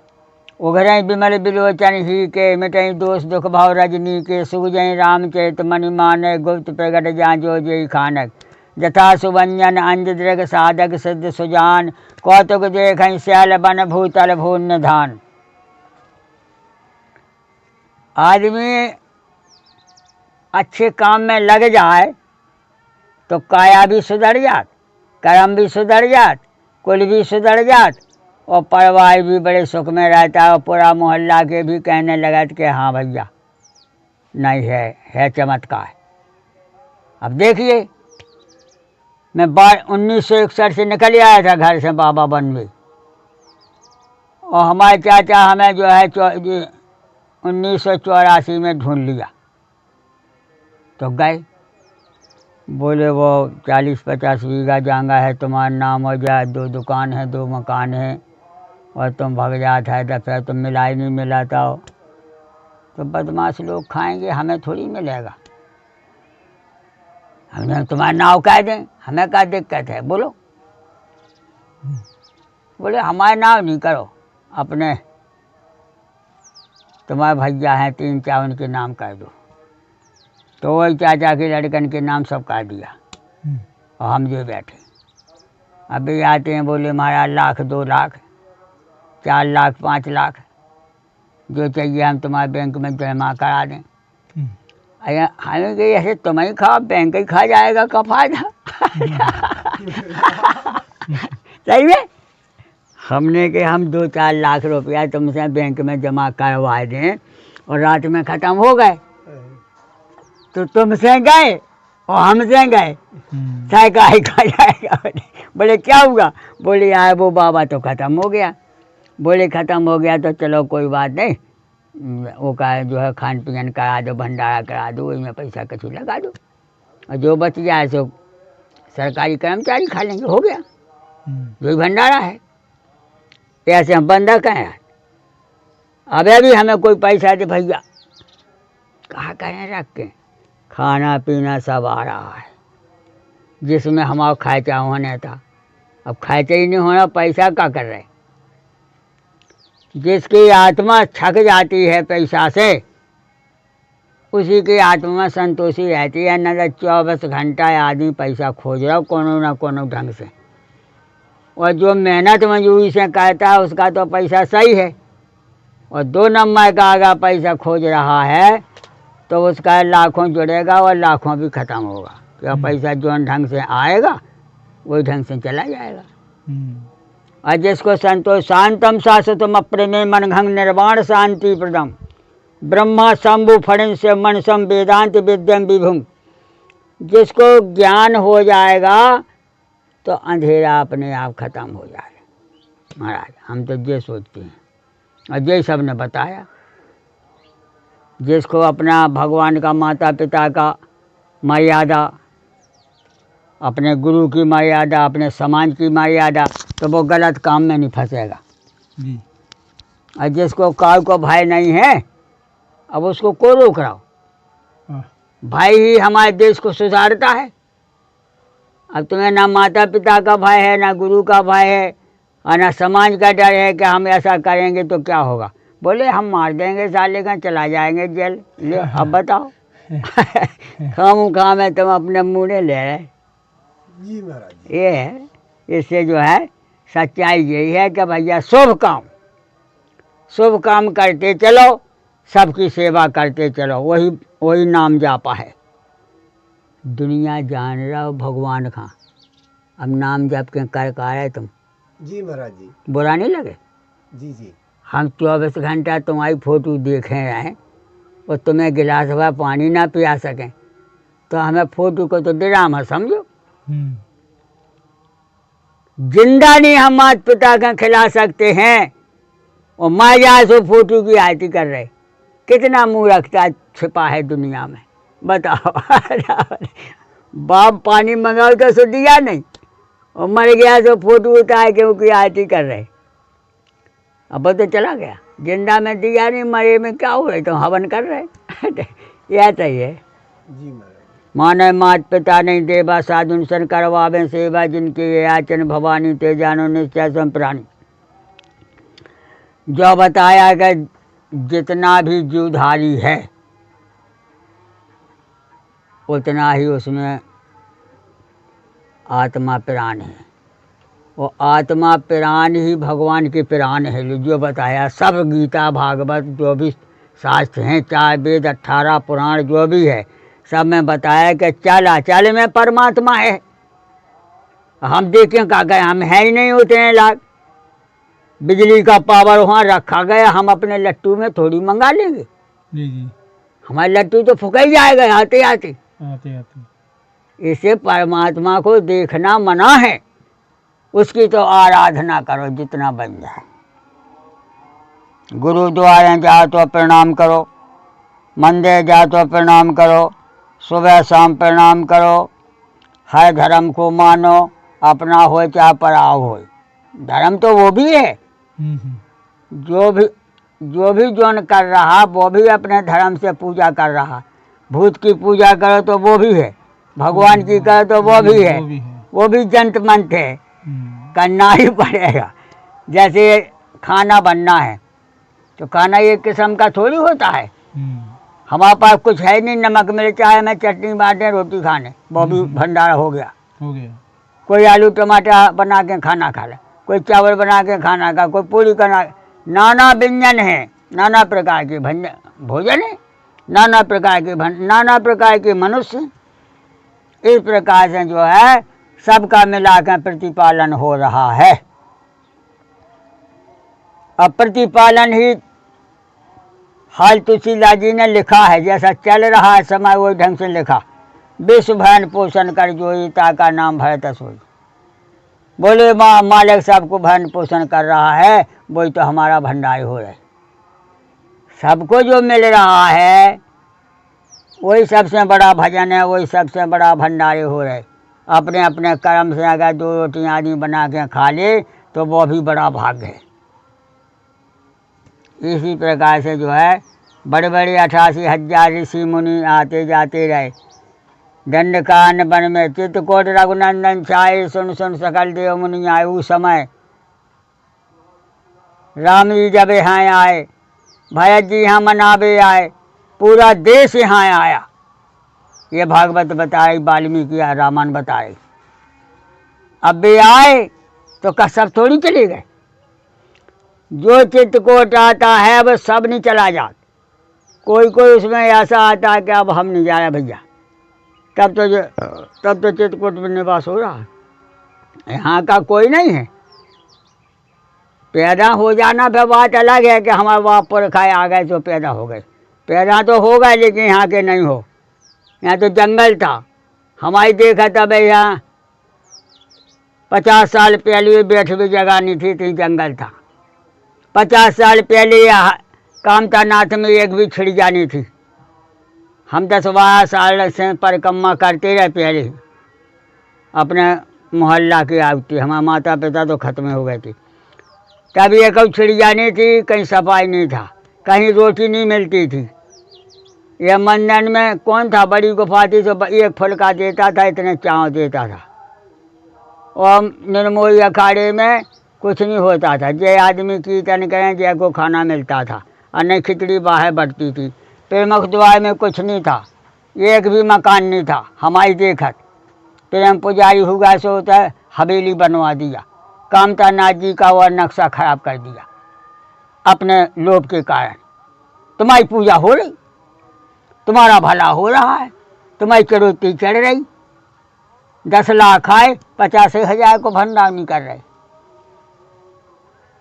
[SPEAKER 2] उघरई विमल बिलोचन ही के, मिटई दोष दुख भाव रजनी के, सुख जय रामचरित मणि माने, गुप्त प्रगट जा जो जय खानक। जथा सुभंजन अंज दृग साधक सिद्ध सुजान, कौतुक देख शैल बन भूतल भून निधान। आदमी अच्छे काम में लग जाए तो काया भी सुधर जात, कर्म भी सुधर जात, कुल भी सुधर जात, और परिवार भी बड़े सुख में रहता है। और पूरा मोहल्ला के भी कहने लगा कि हाँ भैया नहीं है चमत्कार। अब देखिए, मैं 1961 से निकल आया था घर से बाबा बनवे। और हमारे चाचा हमें जो है 1984 में ढूंढ लिया तो गए, बोले वो 40-50 बीघा जगह है, तुम्हारा नाम हो जाए, 2 दुकान है, 2 मकान है, और तुम भग जाता है तो फिर तुम मिला ही नहीं मिलाता हो, तो बदमाश लोग खाएंगे, हमें थोड़ी मिलेगा। हमने तुम्हारा नाव कह दें, हमें क्या दिक्कत है, बोलो। बोले हमारे नाव नहीं करो, अपने तुम्हारे भैया हैं 3-4 उनके नाम कर दो। तो वही चाचा के लड़कन के नाम सब कर दिया और हम जो बैठे। अभी आते हैं, बोले महाराज 1 लाख 2 लाख 4 लाख 5 लाख जो चाहिए हम तुम्हारे बैंक में जमा करा दें। अरे हमें कही ऐसे तुम ही खाओ, बैंक ही खा जाएगा, का फायदा। सही में हमने कि हम 2-4 लाख रुपया तुमसे बैंक में जमा करवा दें और रात में ख़त्म हो गए तो तुमसे गए और हमसे गए, साइका ही खा जाएगा। बोले क्या हुआ? बोले यार वो बाबा तो ख़त्म हो गया। बोले ख़त्म हो गया तो चलो कोई बात नहीं, वो का जो है खान पीन करा दो, भंडारा करा दो, उसमें पैसा कछु लगा दो और जो बच जाए सो सरकारी कर्मचारी खा लेंगे, हो गया, जो भंडारा है। ऐसे हम बंदा कहें अबे भी हमें कोई पैसा दे भैया, कहाँ करें रख के, खाना पीना सब आ रहा है जिसमें हमारा खर्चा होने था, अब खर्चा ही नहीं होना, पैसा क्या कर रहे। जिसकी आत्मा थक जाती है पैसा से, उसी की आत्मा संतोषी रहती है। न तो 24 घंटा आदमी पैसा खोज रहा हो कोनो ना कोनो ढंग से, और जो मेहनत मजदूरी से करता है उसका तो पैसा सही है, और 2 नंबर का अगर पैसा खोज रहा है तो उसका लाखों जुड़ेगा और लाखों भी ख़त्म होगा। क्या पैसा जो ढंग से आएगा वही ढंग से चला जाएगा। और जिसको संतोष शांतम शाश्वतम अप्रमेय मनघंग निर्वाण शांति प्रदम ब्रह्मा शंभु फणन से मनसम वेदांत विद्यम विभुम, जिसको ज्ञान हो जाएगा तो अंधेरा अपने आप ख़त्म हो जाएगा। महाराज हम तो ये सोचते हैं और ये सब ने बताया। जिसको अपना भगवान का, माता पिता का मर्यादा, अपने गुरु की मर्यादा, अपने समाज की मर्यादा, तो वो गलत काम में नहीं फंसेगा। और जिसको काल को भय नहीं है, अब उसको को रोक रहा हो। भाई ही हमारे देश को सुधारता है। अब तुम्हें ना माता पिता का भय है, ना गुरु का भय है, और ना समाज का डर है कि हम ऐसा करेंगे तो क्या होगा। बोले हम मार देंगे साले का, चला जाएंगे जेल। ले अब बताओ। खाम खाम है तुम अपने मुँह ले रहे।
[SPEAKER 1] जी महाराज।
[SPEAKER 2] ये है, इससे जो है सच्चाई यही है कि भैया शुभ काम करते चलो, सबकी सेवा करते चलो, वही नाम जापा है। दुनिया जान रहा हो भगवान का, अब नाम जप के कर है तुम।
[SPEAKER 1] जी महाराज जी।
[SPEAKER 2] बुरा नहीं लगे?
[SPEAKER 1] जी जी।
[SPEAKER 2] हम 24 घंटा तुम्हारी फोटो देखे रहें और तुम्हें गिलास भर पानी ना पिया सकें तो हमें फोटो को तो ड्रामा समझो। जिंदा नहीं हम माता पिता का खिला सकते हैं और माया से फोटो की आरती कर रहे। कितना मूर्खता छिपा है दुनिया में, बताओ। बाप पानी मंगाओ तो सो दिया नहीं, और मर गया तो फोटो उतार के उसकी आरती कर रहे। अब तो चला गया, जिंदा में दिया नहीं, मरे में क्या हुए तो हवन कर रहे। यह चाहिए।
[SPEAKER 1] जी महाराज।
[SPEAKER 2] माने मात पिता नहीं देवा, साधुन सन करवावे सेवा, जिनकी याचन भवानी ते जानो निश्चय संप्राणी। जो बताया कि जितना भी जीवधारी है उतना ही उसमें आत्मा प्राण है, वो आत्मा प्राण ही भगवान के प्राण है। जो बताया सब गीता भागवत जो भी शास्त्र हैं, 4 वेद 18 पुराण जो भी है, सब में बताया कि चल में परमात्मा है। हम देखें क्या गए, हम है ही नहीं उतने लाख। बिजली का पावर वहाँ रखा गया, हम अपने लट्टू में थोड़ी मंगा लेंगे।
[SPEAKER 3] जी जी।
[SPEAKER 2] हमारे लट्टू तो फुका ही जाएगा आते आते। इसे परमात्मा को देखना मना है, उसकी तो आराधना करो जितना बन जाए। गुरुद्वारे जाओ तो प्रणाम करो, मंदिर जाओ तो प्रणाम करो, सुबह शाम प्रणाम करो, हर धर्म को मानो, अपना हो चाहे पराव हो। धर्म तो वो भी है, जो भी जोन कर रहा वो भी अपने धर्म से पूजा कर रहा। भूत की पूजा करो तो वो भी है, भगवान की करो तो वो भी है, वो भी जंत मंत है, करना ही पड़ेगा। जैसे खाना बनना है तो खाना एक किस्म का थोड़ी होता है। हमारे पास कुछ है नहीं, नमक मिर्च है, मैं चटनी बांटे रोटी खाने, वो भी भंडारा हो गया। कोई आलू टमाटर बना के खाना खा ले, कोई चावल बना के खाना खा, कोई पूरी करना, नाना व्यंजन है, नाना प्रकार के भोजन है, नाना प्रकार के मनुष्य। इस प्रकार से जो है सबका मिलाकर प्रतिपालन हो रहा है। अब प्रतिपालन ही हाल तुलसीदास जी ने लिखा है, जैसा चल रहा है समय वही ढंग से लिखा। विश्व भरण पोषण कर जोईता का नाम भरत सोई। बोले मालिक सबको भरण पोषण कर रहा है, वही तो हमारा भंडारी हो रहा है। सबको जो मिल रहा है वही सबसे बड़ा भजन है, वही सबसे बड़ा भंडारी हो रहे। अपने अपने कर्म से अगर 2 रोटियां आदमी बना के खा ले तो वो भी बड़ा भाग्य है। इसी प्रकार से जो है बड़े बड़े 88,000 ऋषि मुनि आते जाते रहे। दंडकान वन में चित्रकूट रघुनंदन छाए, सुन सुन सकल देव मुनि आए। उस समय राम जी जब यहाँ आए, भरत जी यहाँ मनावे आए, पूरा देश यहाँ आया। ये भागवत बताए, वाल्मीकि रामायण बताए। अब वे आए तो का सब थोड़ी चले गए। जो चित्रकूट आता है अब सब नहीं चला जाता, कोई कोई उसमें ऐसा आता है कि अब हम नहीं जा रहे भैया। तब तो चित्रकूट में निवास हो रहा है, यहाँ का कोई नहीं है। पैदा हो जाना फिर बात अलग है कि हमारे बाप पुरखाए आ गए तो पैदा हो गए, पैदा तो हो गए लेकिन यहाँ के नहीं हो। यहाँ तो जंगल था, हमारी देखा तब यहाँ 50 साल पहले बैठ भी जगह नहीं थी, तो जंगल था। 50 साल पहले यहाँ कामतानाथ में एक भी छिड़िया नहीं थी। हम 10-12 साल से परिक्रमा करते रहे पहले ही अपने मोहल्ला की आवती। हमारे माता पिता तो खत्म हो गए थे, तब एक छिड़िया नहीं थी, कहीं सफाई नहीं था, कहीं रोटी नहीं मिलती थी। यह मंदिर में कौन था, बड़ी गुफा थी तो एक फुलका देता था, इतने चाव देता था। और निर्मोही अखाड़े में कुछ नहीं होता था, जय आदमी कीर्तन करें जय को खाना मिलता था, और नहीं खिचड़ी बाहर बढ़ती थी। प्रेमक द्वार में कुछ नहीं था, एक भी मकान नहीं था हमारी देखत। प्रेम पुजारी हुआ सो होता है, हवेली बनवा दिया, कामतानाथ जी का वह नक्शा खराब कर दिया अपने लोभ के कारण। तुम्हारी पूजा हो रही, तुम्हारा भला हो रहा है, तुम्हारी चरोती चढ़ रही, 10 लाख आए 85,000 को भंडार नहीं कर रहे।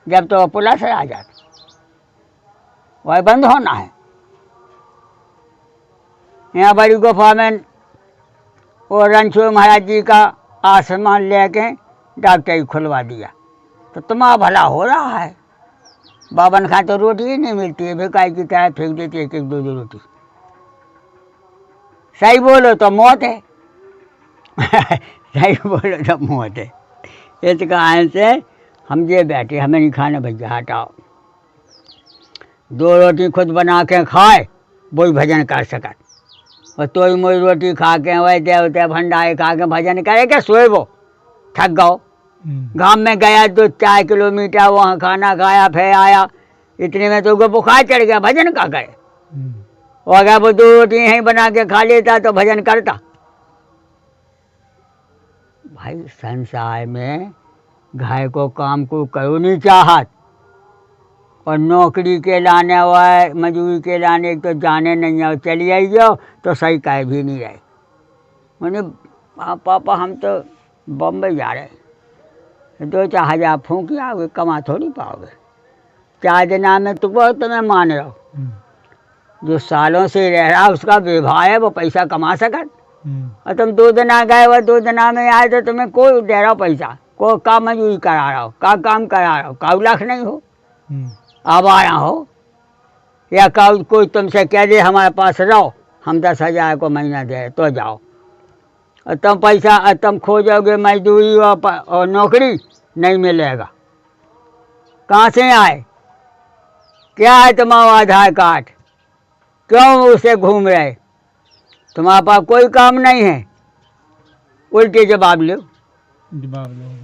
[SPEAKER 2] जब तो पुलिस आ जाती, वह बंद होना है। यहाँ बड़ी गुफा में वो रणछोड़ महाराज जी का आसमान लेके डॉक्टरी खुलवा दिया, तो तुम्हारा भला हो रहा है। बावन खा तो रोटी ही नहीं मिलती है, भिखारी की तरह फेंक देती है 1-2 रोटी। सही बोलो तो मौत है सही बोलो तो मौत है। इस कारण से हम ये बैठे, हमें नहीं खाना भैया, हटाओ। 2 रोटी खुद बना के खाए वही भजन कर सकत, और तो ही मोई रोटी खा के वही देवते भंडारे खा के भजन करे क्या, सोए वो थक गओ। गांव में गया 2-4 किलोमीटर वहाँ खाना खाया, फिर आया, इतने में तो उसको बुखार चढ़ गया, भजन का करे। और अगर वो 2 रोटी यहीं बना के खा लेता तो भजन करता। भाई संसार में घर को काम को करो नहीं चाहत, और नौकरी के लाने हुआ मजदूरी के लाने तो जाने नहीं आओ, चली आई जाओ तो सही कह भी नहीं रहे। मैंने पापा हम तो बम्बई जा रहे, 2-4 हज़ार फूंक आओगे, कमा थोड़ी पाओगे। 4 दिना में तो बहुत तुम्हें मान रहो, जो सालों से रह रहा उसका व्यवहार है, वो पैसा कमा सकत। और तुम 2 दिना गए, वह 2 दिना में आए तो तुम्हें कोई दे रहा हो पैसा, को का मजदूरी करा रहा हो, का काम करा रहा हो, का लाख नहीं हो। अब आया हो, या कोई तुमसे कह दे हमारे पास रहो, हम 10,000 को महीना दे तो जाओ, और तुम पैसा तुम खोजोगे मजदूरी और नौकरी नहीं मिलेगा। कहाँ से आए, क्या है तुम्हारा आधार कार्ड, क्यों उसे घूम रहे, तुम्हारे पास कोई काम नहीं है। उल्टे जवाब लो,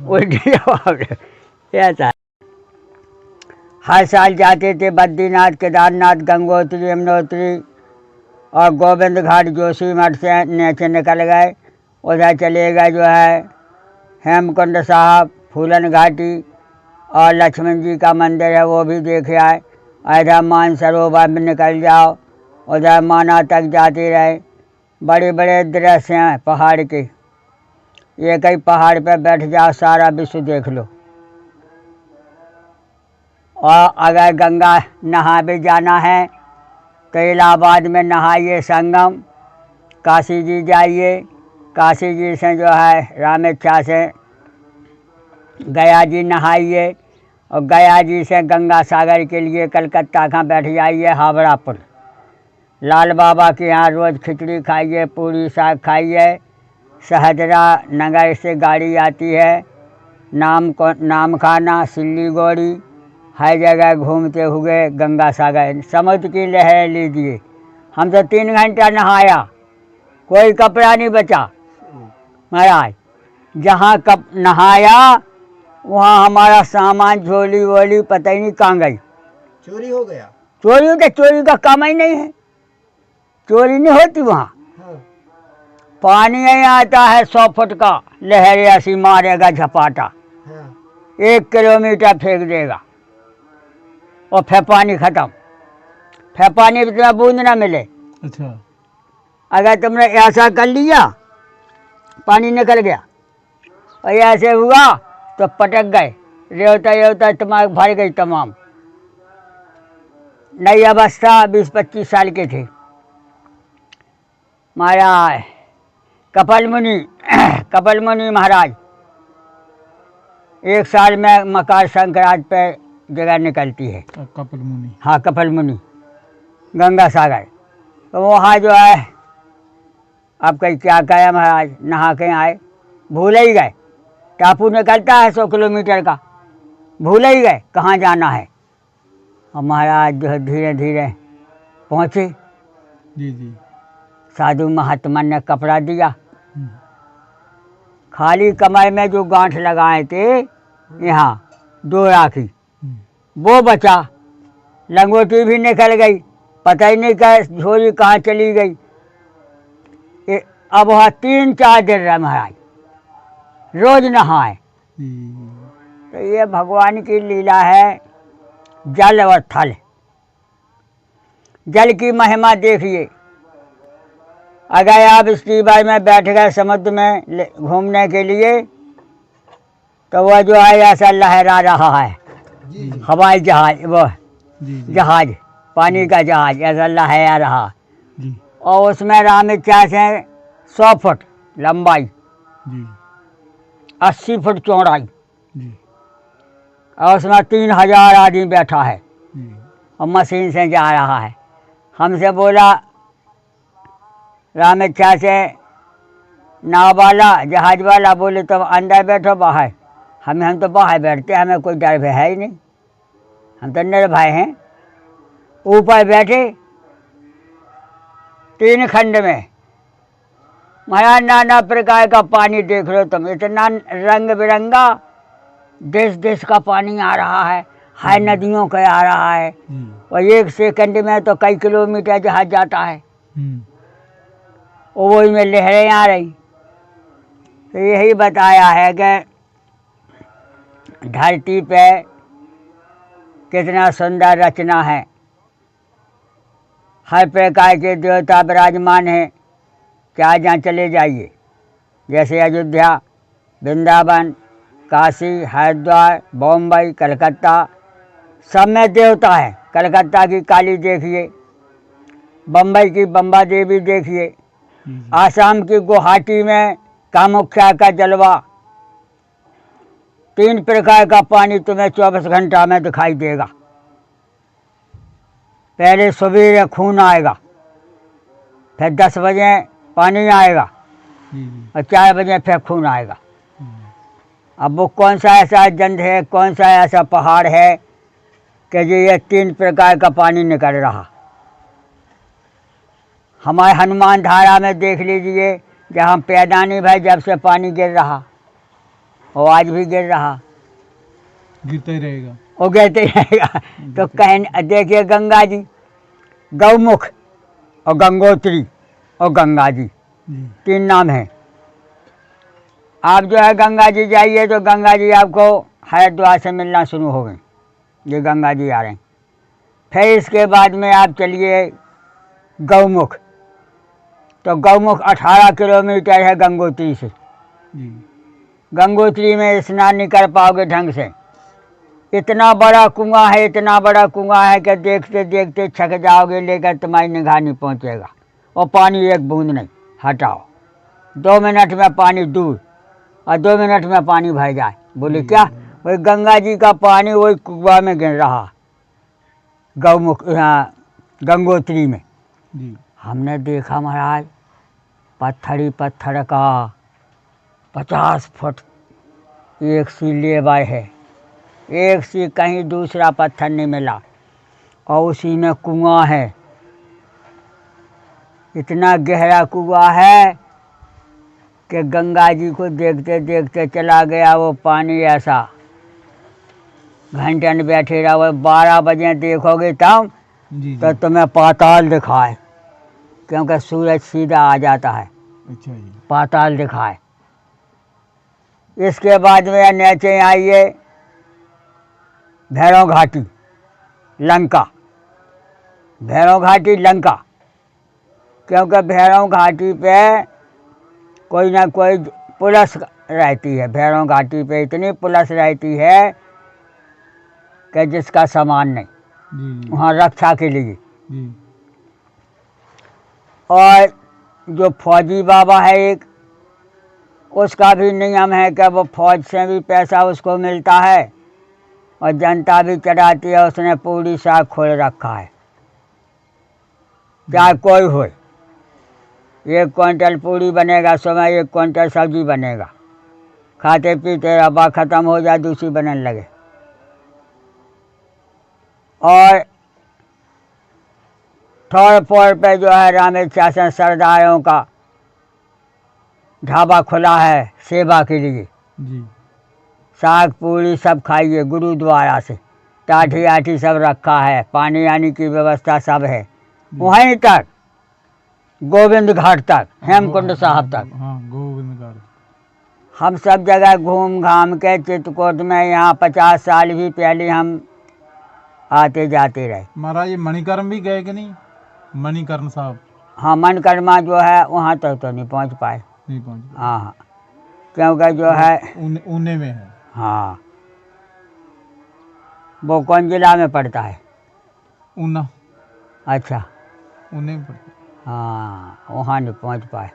[SPEAKER 2] उल्टे जवाब लो, ऐसा है। हर साल जाते थे बद्रीनाथ, केदारनाथ, गंगोत्री, यमुनोत्री और गोविंद घाट, जोशी मठ से नीचे निकल गए, उधर चले गए जो है हेमकुंड साहब, फूलन घाटी और लक्ष्मण जी का मंदिर है वो भी देखे आए। इधर मानसरोवर में निकल जाओ, उधर माना तक जाते रहे। बड़े बड़े दृश्य हैं पहाड़ के, एक ही पहाड़ पर बैठ जाओ सारा विश्व देख लो। और अगर गंगा नहा भी जाना है तो इलाहाबाद में नहाइए संगम, काशी जी जाइए, काशी जी से जो है रामेच्छा से गया जी नहाइए, और गया जी से गंगा सागर के लिए कलकत्ता का बैठ जाइए हावड़ा पुल। लाल बाबा के यहाँ रोज़ खिचड़ी खाइए, पूरी साग खाइए। सहजरा नगर से गाड़ी आती है, नाम खाना, सिल्लीगुड़ी, हर जगह घूमते हुए गंगा सागर समुद्र की लहर लीजिए। हम तो 3 घंटा नहाया, कोई कपड़ा नहीं बचा महाराज। जहाँ कब नहाया वहाँ हमारा सामान झोली वोली पता ही नहीं कहाँ गई,
[SPEAKER 1] चोरी हो गया।
[SPEAKER 2] चोरी का काम ही नहीं है, चोरी नहीं होती वहाँ।
[SPEAKER 1] हाँ।
[SPEAKER 2] पानी नहीं आता है 100 फुट का, लहर ऐसी मारेगा झपाटा,
[SPEAKER 1] हाँ।
[SPEAKER 2] 1 किलोमीटर फेंक देगा और फिर पानी ख़त्म। फिर पानी में तुम्हें बूंद ना मिले।
[SPEAKER 3] अच्छा,
[SPEAKER 2] अगर तुमने ऐसा कर लिया पानी निकल गया, और ऐसे हुआ तो पटक गए, रेवता तुम्हारे भर गई तमाम। नई अवस्था 20-25 साल के थे महाराज। कपिल मुनि महाराज 1 साल में मकर संक्रांति पे जगह निकलती है।
[SPEAKER 3] कपिल मुनि,
[SPEAKER 2] हाँ कपिल मुनि, गंगा सागर। तो वहाँ जो है आप कहीं क्या कहे महाराज, नहा के आए, भूल ही गए। टापू निकलता है 100 किलोमीटर का, भूल ही गए कहाँ जाना है। और महाराज जो है धीरे धीरे पहुँचे।
[SPEAKER 3] जी।
[SPEAKER 2] साधु महात्मा ने कपड़ा दिया, खाली कमर में जो गांठ लगाए थे यहाँ 2 राखी, वो बचा। लंगोटी भी निकल गई, पता ही नहीं क्या झोली कहाँ चली गई। अब वहाँ 3-4 दिन रहे महाराज, रोज नहाए। तो ये भगवान की लीला है। जल और थल, जल की महिमा देखिए। अगर आप स्टीमर में बैठ गए समुद्र में घूमने के लिए, तो वह जो है ऐसा लहरा रहा है, हवाई जहाज, वो जहाज, पानी का जहाज ऐसा लहरा रहा। और उसमें रामेच्छा से 100 फुट लंबाई, 80 फुट चौड़ाई, और उसमें 3000 आदमी बैठा है और मशीन से जा रहा है। हमसे बोला रामेच्छा से नाव वाला, जहाज वाला, बोले तुम अंदर बैठो बाहर। हम तो बाहर बैठते, हमें कोई डर भय है ही नहीं, हम तो निर्भय हैं। ऊपर बैठे 3 खंड में महाराज, नाना प्रकार का पानी देख लो तुम, इतना रंग बिरंगा, देश का पानी आ रहा है, हर नदियों का आ रहा है। और 1 सेकंड में तो कई किलोमीटर जहाज जाता है, और वही में लहरें आ रही। तो यही बताया है कि धरती पे कितना सुंदर रचना है, हर प्रकार के देवता विराजमान हैं। क्या जहाँ चले जाइए, जैसे अयोध्या, वृंदावन, काशी, हरिद्वार, बॉम्बई, कलकत्ता, सब में देवता है। कलकत्ता की काली देखिए, बम्बई की बम्बा देवी देखिए, आसाम की गुवाहाटी में कामाख्या का जलवा। 3 प्रकार का पानी तुम्हें 24 घंटा में दिखाई देगा। पहले सवेरे खून आएगा, फिर 10 बजे पानी आएगा
[SPEAKER 3] जी जी।
[SPEAKER 2] और 4 बजे फिर खून आएगा।
[SPEAKER 3] हम्म,
[SPEAKER 2] अब वो कौन सा ऐसा जंद है, कौन सा ऐसा पहाड़ है कि जो ये 3 प्रकार का पानी निकल रहा। हमारे हनुमान धारा में देख लीजिए, जब हम पैदा नहीं भाई जब से पानी गिर रहा और आज भी गिर रहा,
[SPEAKER 3] गिरता ही रहेगा।
[SPEAKER 2] वो गिरते ही रहेगा। तो कहीं देखिए गंगा जी, गौमुख और गंगोत्री और गंगा जी,
[SPEAKER 3] जी
[SPEAKER 2] 3 नाम हैं। आप जो है गंगा जी जाइए तो गंगा जी आपको हरिद्वार से मिलना शुरू हो गए, ये गंगा जी आ रहे हैं। फिर इसके बाद में आप चलिए गौमुख, तो गौमुख 18 किलोमीटर है गंगोत्री से।
[SPEAKER 3] जी।
[SPEAKER 2] गंगोत्री में स्नान नहीं कर पाओगे ढंग से, इतना बड़ा कुआं है, इतना बड़ा कुआं है कि देखते देखते थक जाओगे, लेकर तुम्हारी निगाह नहीं पहुंचेगा और पानी एक बूंद नहीं। हटाओ, 2 मिनट में पानी दूर और 2 मिनट में पानी भर जाए। बोले क्या? वही गंगा जी का पानी वही कुआं में गिर रहा, गौमुख यहाँ गंगोत्री में।
[SPEAKER 3] जी
[SPEAKER 2] हमने देखा महाराज, पत्थर ही पत्थर का 50 फुट एक सी लेबाई है, एक सी कहीं दूसरा पत्थर नहीं मिला और उसी में कुआं है। इतना गहरा कुआं है कि गंगा जी को देखते देखते चला गया वो पानी। ऐसा घंटन बैठे रहो, 12 बजे देखोगे तब
[SPEAKER 3] जी
[SPEAKER 2] तो
[SPEAKER 3] जी।
[SPEAKER 2] तुम्हें पाताल दिखाए, क्योंकि सूरज सीधा आ जाता है,
[SPEAKER 3] अच्छा जी।
[SPEAKER 2] पाताल दिखाए। इसके बाद में नीचे आइए भैरव घाटी, लंका। भैरव घाटी लंका, क्योंकि भैरव घाटी पे कोई ना कोई पुलिस रहती है। भैरव घाटी पे इतनी पुलिस रहती है कि जिसका सामान नहीं,
[SPEAKER 3] जी जी।
[SPEAKER 2] वहाँ रक्षा के लिए।
[SPEAKER 3] जी
[SPEAKER 2] और जो फौजी बाबा है एक, उसका भी नियम है कि वो फौज से भी पैसा उसको मिलता है और जनता भी चढ़ाती है। उसने पूरी साग खोल रखा है, चाहे कोई हो। 1 क्विंटल पूरी बनेगा, सुबह 1 क्विंटल सब्जी बनेगा। खाते पीते रबा ख़त्म हो जाए, दूसरी बनने लगे। और थोड़े फोड़ पे जो है रामेश्वर सरदारों का ढाबा खुला है सेवा के लिए।
[SPEAKER 3] जी।
[SPEAKER 2] साग पूरी सब खाइए, गुरुद्वारा से टाठी आठी सब रखा है, पानी आने की व्यवस्था सब है। वहीं तक गोविंद घाट तक, हेमकुंड साहब तक,
[SPEAKER 3] हाँ गोविंद घाट।
[SPEAKER 2] हम सब जगह घूम घाम के चित्रकूट में यहाँ 50 साल भी पहले हम आते जाते रहे।
[SPEAKER 3] महाराज ये मणिकर्ण भी गए कि नहीं? मणिकर्ण साहब
[SPEAKER 2] हाँ, मनकर्मा जो है वहाँ तक तो नहीं पहुँच पाए।
[SPEAKER 3] नहीं पहुँचे।
[SPEAKER 2] हाँ हाँ, क्योंकि जो है
[SPEAKER 3] ऊने में है।
[SPEAKER 2] हाँ, वो कौन जिला में पड़ता है?
[SPEAKER 3] ऊना।
[SPEAKER 2] अच्छा,
[SPEAKER 3] ऊने में पड़ता है।
[SPEAKER 2] हाँ, वहाँ नहीं पहुँच पाए।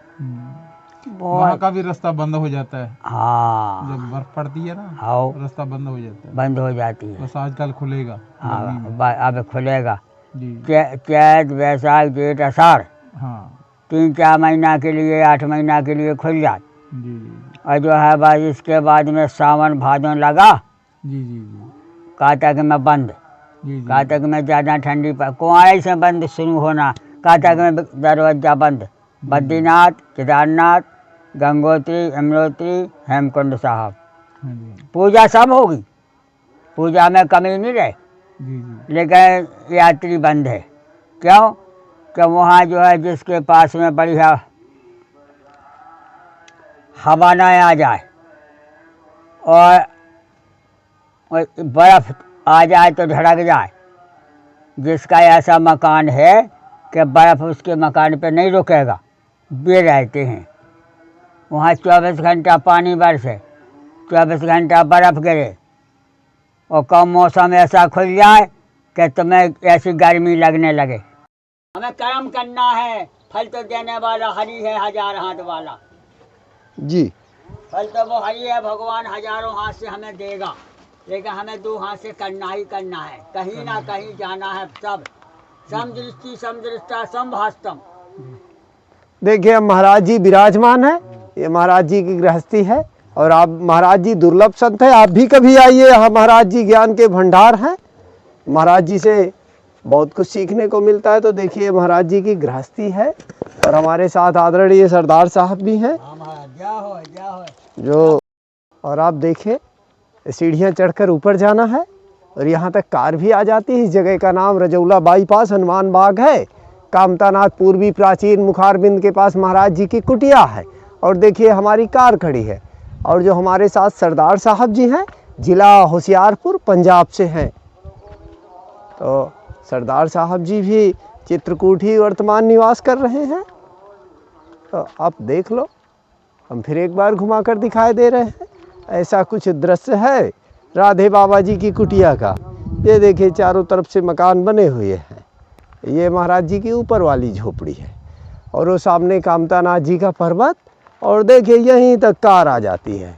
[SPEAKER 3] वहाँ
[SPEAKER 2] बहुत,
[SPEAKER 3] का भी रास्ता बंद हो जाता है
[SPEAKER 2] हाँ,
[SPEAKER 3] जब बर्फ पड़ती है ना,
[SPEAKER 2] आओ
[SPEAKER 3] रास्ता बंद हो जाता है।
[SPEAKER 2] बंद हो जाती है।
[SPEAKER 3] बस आजकल खुलेगा गर्मी
[SPEAKER 2] हाँ,
[SPEAKER 3] में।
[SPEAKER 2] अब खुलेगा।
[SPEAKER 3] जी
[SPEAKER 2] चैत वैशाख जेठ आषाढ़,
[SPEAKER 3] हाँ
[SPEAKER 2] 3-4 महीना के लिए, 8 महीना के लिए खुल जाए।
[SPEAKER 3] जी जी
[SPEAKER 2] और जो है बस इसके बाद में सावन भादों लगा,
[SPEAKER 3] जी जी जी
[SPEAKER 2] कातक में बंद।
[SPEAKER 3] जी जी
[SPEAKER 2] कातक में ज़्यादा ठंडी पर कुआरे से बंद शुरू होना, कातक में दरवाजा बंद। बद्रीनाथ, केदारनाथ, गंगोत्री, यमुनोत्री, हेमकुंड साहब,
[SPEAKER 3] हाँ जी
[SPEAKER 2] पूजा सब होगी, पूजा में कमी नहीं रहे।
[SPEAKER 3] जी जी
[SPEAKER 2] लेकिन यात्री बंद है। क्यों? कि वहाँ जो है जिसके पास में बढ़िया हवा ना आ जाए और बर्फ़ आ जाए तो झड़क जाए। जिसका ऐसा मकान है कि बर्फ़ उसके मकान पे नहीं रुकेगा, वे रहते हैं वहाँ। 24 घंटा पानी बरसे, 24 घंटा बर्फ़ गिरे और कम मौसम ऐसा खुल जाए कि तुम्हें ऐसी गर्मी लगने लगे। हमें कर्म करना है, फल तो देने वाला हरि है, 1000 हाथ वाला।
[SPEAKER 1] जी
[SPEAKER 2] फल तो वो हरि है, भगवान हजारों हाथ से हमें देगा, लेकिन हमें 2 हाथ से करना ही करना है। कहीं ना कहीं जाना है सब। समदृष्टि समदृष्टा समभास्तम।
[SPEAKER 4] देखिए अब महाराज जी विराजमान है, ये महाराज जी की गृहस्थी है। और आप महाराज जी दुर्लभ संत है, आप भी कभी आइए, यहाँ महाराज जी ज्ञान के भंडार हैं। महाराज जी से बहुत कुछ सीखने को मिलता है। तो देखिए महाराज जी की गृहस्थी है और हमारे साथ आदरणीय सरदार साहब भी हैं जो, और आप देखिए सीढ़ियाँ चढ़कर ऊपर जाना है और यहाँ तक कार भी आ जाती है। इस जगह का नाम रजौला बाईपास हनुमान बाग है। कामतानाथ पूर्वी प्राचीन मुखारबिंद के पास महाराज जी की कुटिया है। और देखिए हमारी कार खड़ी है। और जो हमारे साथ सरदार साहब जी हैं, जिला होशियारपुर पंजाब से हैं। तो सरदार साहब जी भी चित्रकूट ही वर्तमान निवास कर रहे हैं। तो आप देख लो, हम फिर एक बार घुमा कर दिखाई दे रहे हैं। ऐसा कुछ दृश्य है राधे बाबा जी की कुटिया का। ये देखिए चारों तरफ से मकान बने हुए हैं। ये महाराज जी की ऊपर वाली झोपड़ी है और वो सामने कामतानाथ जी का पर्वत। और देखिए यहीं तक कार आ जाती है।